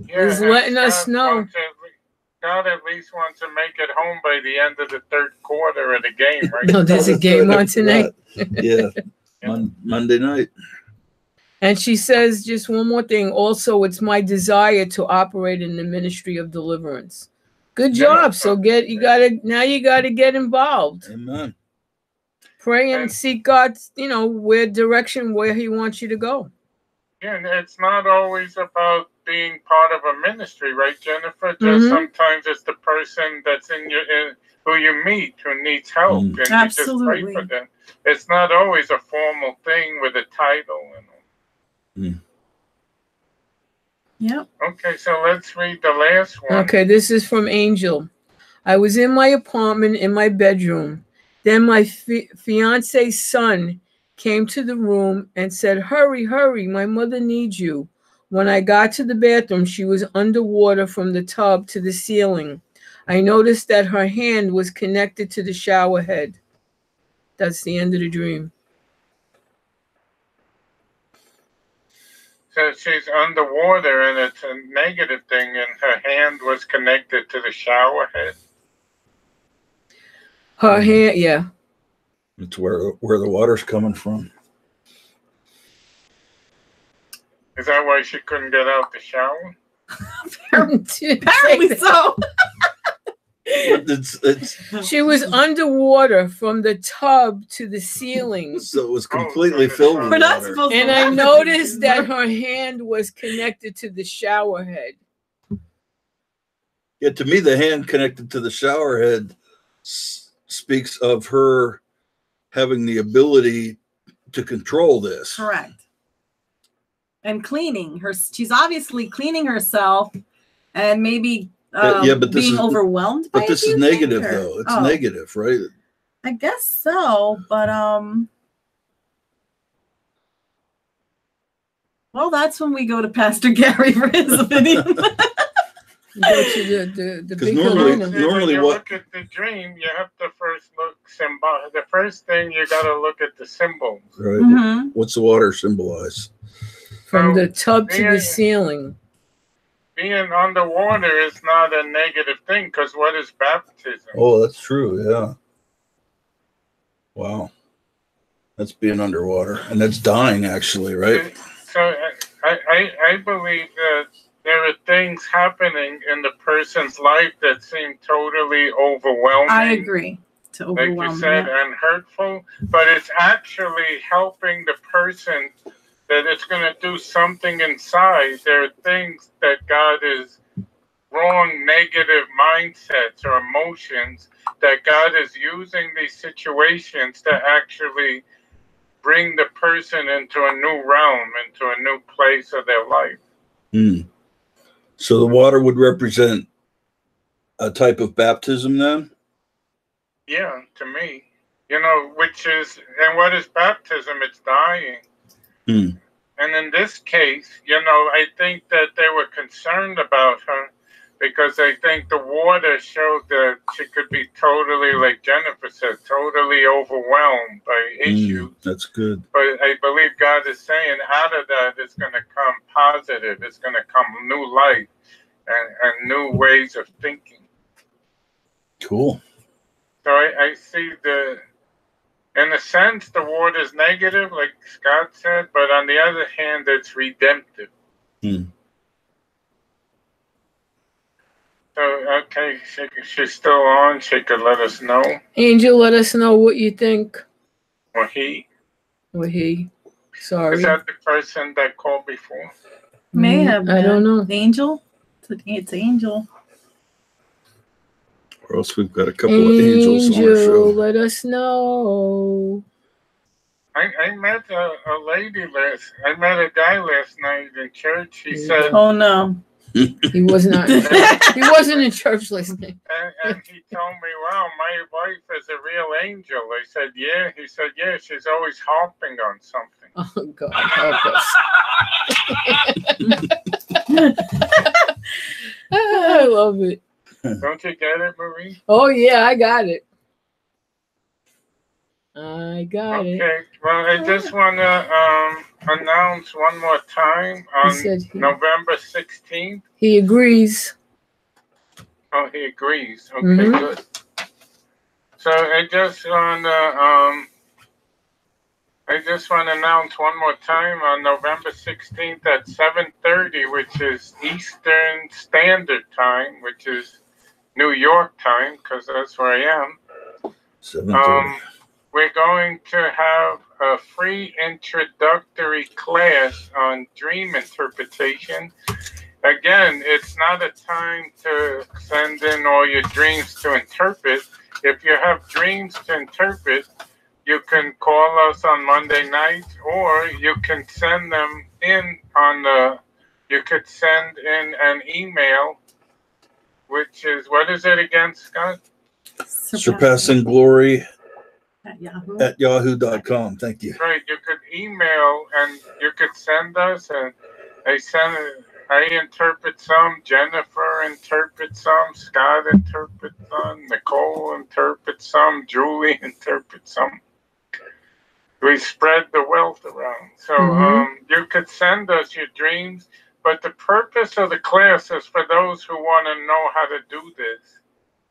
is and letting us know. God at least wants to make it home by the end of the third quarter of the game, right? No, there's a game on tonight. Yeah. Monday night. And she says just one more thing. Also, it's my desire to operate in the ministry of deliverance. Good job. So you gotta get involved. Amen. Pray and seek God's, where He wants you to go. Yeah, and it's not always about being part of a ministry, right, Jennifer? Just sometimes it's the person that's who you meet who needs help, and Absolutely. you just pray for them. It's not always a formal thing with a title. Yep. Okay, so let's read the last one. Okay, this is from Angel. I was in my apartment in my bedroom. Then my fiance's son came to the room and said, hurry, hurry, my mother needs you. When I got to the bathroom, she was underwater from the tub to the ceiling. I noticed that her hand was connected to the shower head. That's the end of the dream. So she's underwater, and it's a negative thing, and her hand was connected to the shower head. Her hand, yeah. It's where the water's coming from. Is that why she couldn't get out the shower? Apparently so. it's She was underwater from the tub to the ceiling. so it was completely filled with We're not water. supposed And to I laugh at noticed you. that her hand was connected to the shower head. Yeah, to me, the hand connected to the shower head speaks of her having the ability to control this. Correct. And cleaning her, she's obviously cleaning herself, and maybe Yeah, but this being is- overwhelmed. By But this it, is do you think, negative, or- though. It's Oh, negative, right? I guess so, but well, that's when we go to Pastor Gary for his opinion. You go to the 'Cause big normally- kahuna. normally when you what- look at the dream, you have to first look symbol. The first thing you got to look at the symbols. Right. Mhm. What's the water symbolize? From So, the tub to yeah. the ceiling. Being underwater is not a negative thing, because what is baptism? Oh, that's true. Yeah. Wow. That's being underwater, and that's dying, actually, right? So I believe that there are things happening in the person's life that seem totally overwhelming. I agree. To Like you overwhelm. said, Yeah. and hurtful, but it's actually helping the person, that it's going to do something inside. There are things that God is wrong, negative mindsets or emotions that God is using these situations to actually bring the person into a new realm, into a new place of their life. Hmm. So the water would represent a type of baptism, then? Yeah, to me, which is, and what is baptism? It's dying. Hmm. And in this case, I think that they were concerned about her, because I think the water showed that she could be totally, like Jennifer said, totally overwhelmed by issues. That's good. But I believe God is saying out of that is going to come positive. It's going to come new life and new ways of thinking. Cool. So I see in a sense, the word is negative, like Scott said, but on the other hand, it's redemptive. Hmm. So, okay, she's still on. She could let us know. Angel, let us know what you think. Or he. Or he. Sorry. Is that the person that called before? May have. I don't know. Angel. It's Angel. Or else we've got a couple of angels on our Angel, show. let us know. I met a lady I met a guy last night in church. He said, Oh no. He was not. He wasn't in church listening. and he told me, wow, my wife is a real angel. I said, yeah. He said, yeah, she's always harping on something. Oh God, help us! I love it. Don't you get it, Marie? Oh yeah, I got it. I got it. Okay. Well, I just want to announce one more time on said he- November 16th. He agrees. Oh, he agrees. Okay, Mhm. good. So I just want to announce one more time on November 16th at 7:30, which is Eastern Standard Time, which is New York time, because that's where I am. 7:30. We're going to have a free introductory class on dream interpretation. Again, it's not a time to send in all your dreams to interpret. If you have dreams to interpret, you can call us on Monday night, or you can send them in you could send in an email, which is, what is it again, Scott? Surpassing Glory At Yahoo. at yahoo.com. Thank you. Right, you could email and you could send us, and I interpret some, Jennifer interprets some, Scott interprets some, Nicole interprets some, Julie interprets some. We spread the wealth around. So you could send us your dreams, but the purpose of the class is for those who want to know how to do this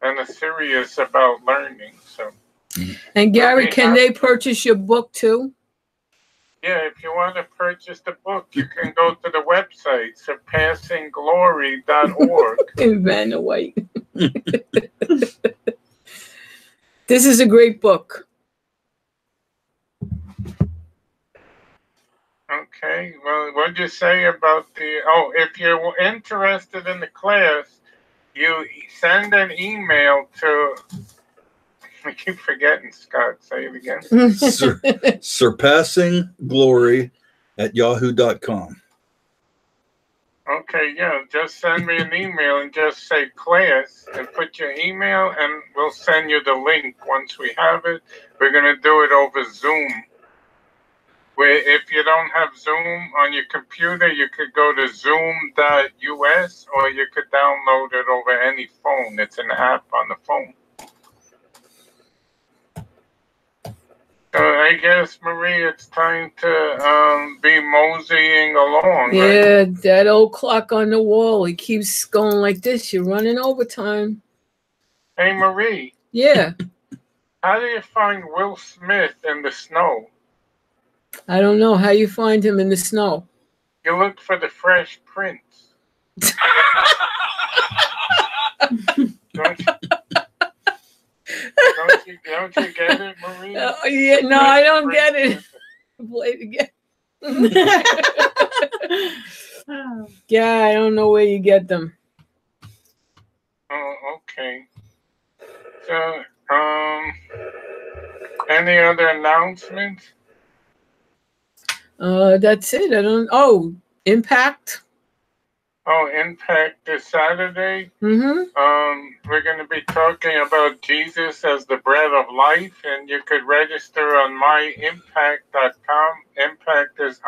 and are serious about learning. So. And Gary, Okay, can they purchase your book too? Yeah, if you want to purchase the book, you can go to the website, surpassingglory.org. In Vanna White. This is a great book. Okay, well, what'd you say about the, oh, if you're interested in the class, you send an email to, I keep forgetting, Scott, say it again. surpassingglory@yahoo.com. Okay, yeah, just send me an email and just say class and put your email and we'll send you the link once we have it. We're going to do it over Zoom. Where if you don't have Zoom on your computer, you could go to zoom.us or you could download it over any phone. It's an app on the phone. So I guess, Marie, it's time to be moseying along. Yeah, Right? that old clock on the wall, it keeps going like this. You're running overtime. Hey, Marie, Yeah, how do you find Will Smith in the snow? I don't know how you find him in the snow. You look for the Fresh Prince. Don't you get it, Marie? Yeah, no, I don't get it. Play it again. Yeah, I don't know where you get them. Oh, okay. So, any other announcements? That's it. I don't. Oh, Impact. Oh, Impact this Saturday. Mm-hmm. We're going to be talking about Jesus as the bread of life, and you could register on myimpact.com. Impact is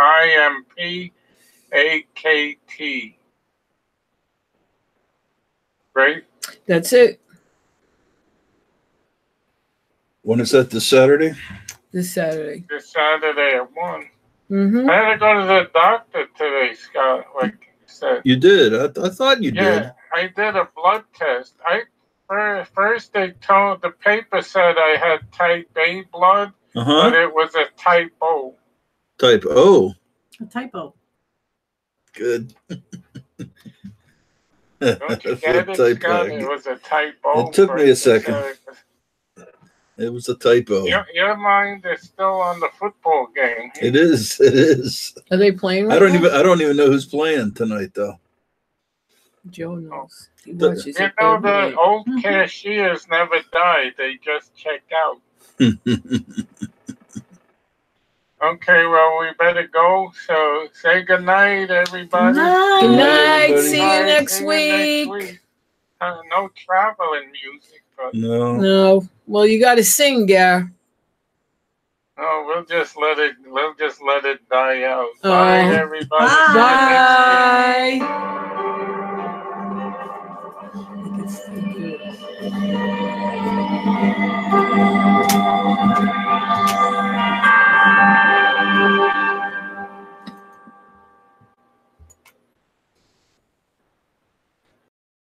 IMPAKT. Right? That's it. When is that, this Saturday? This Saturday. This Saturday at 1. Mm-hmm. I had to go to the doctor today, Scott, like you said. You did? I thought you Yeah, did. I did a blood test. First they told, the paper said I had type A blood, but Uh-huh. it was a type O. Type O. A typo. Good. Don't you get it, Type Scott? O. It was a type O. It took me a first. second. It was a typo. Your mind is still on the football game. It is. It is. Are they playing right I don't now? even know who's playing tonight though. Joe knows. He The- watches You it know, every the night. old cashiers never die. They just check out. Okay, well, we better go. So say good night, everybody. Good Good night, night. everybody. See you Night. next See you week. next week. No traveling music, but No. No. Well, you got to sing, Gar. no, we'll just let it die out. Oh. Bye, everybody. Bye. Bye. I can still do it.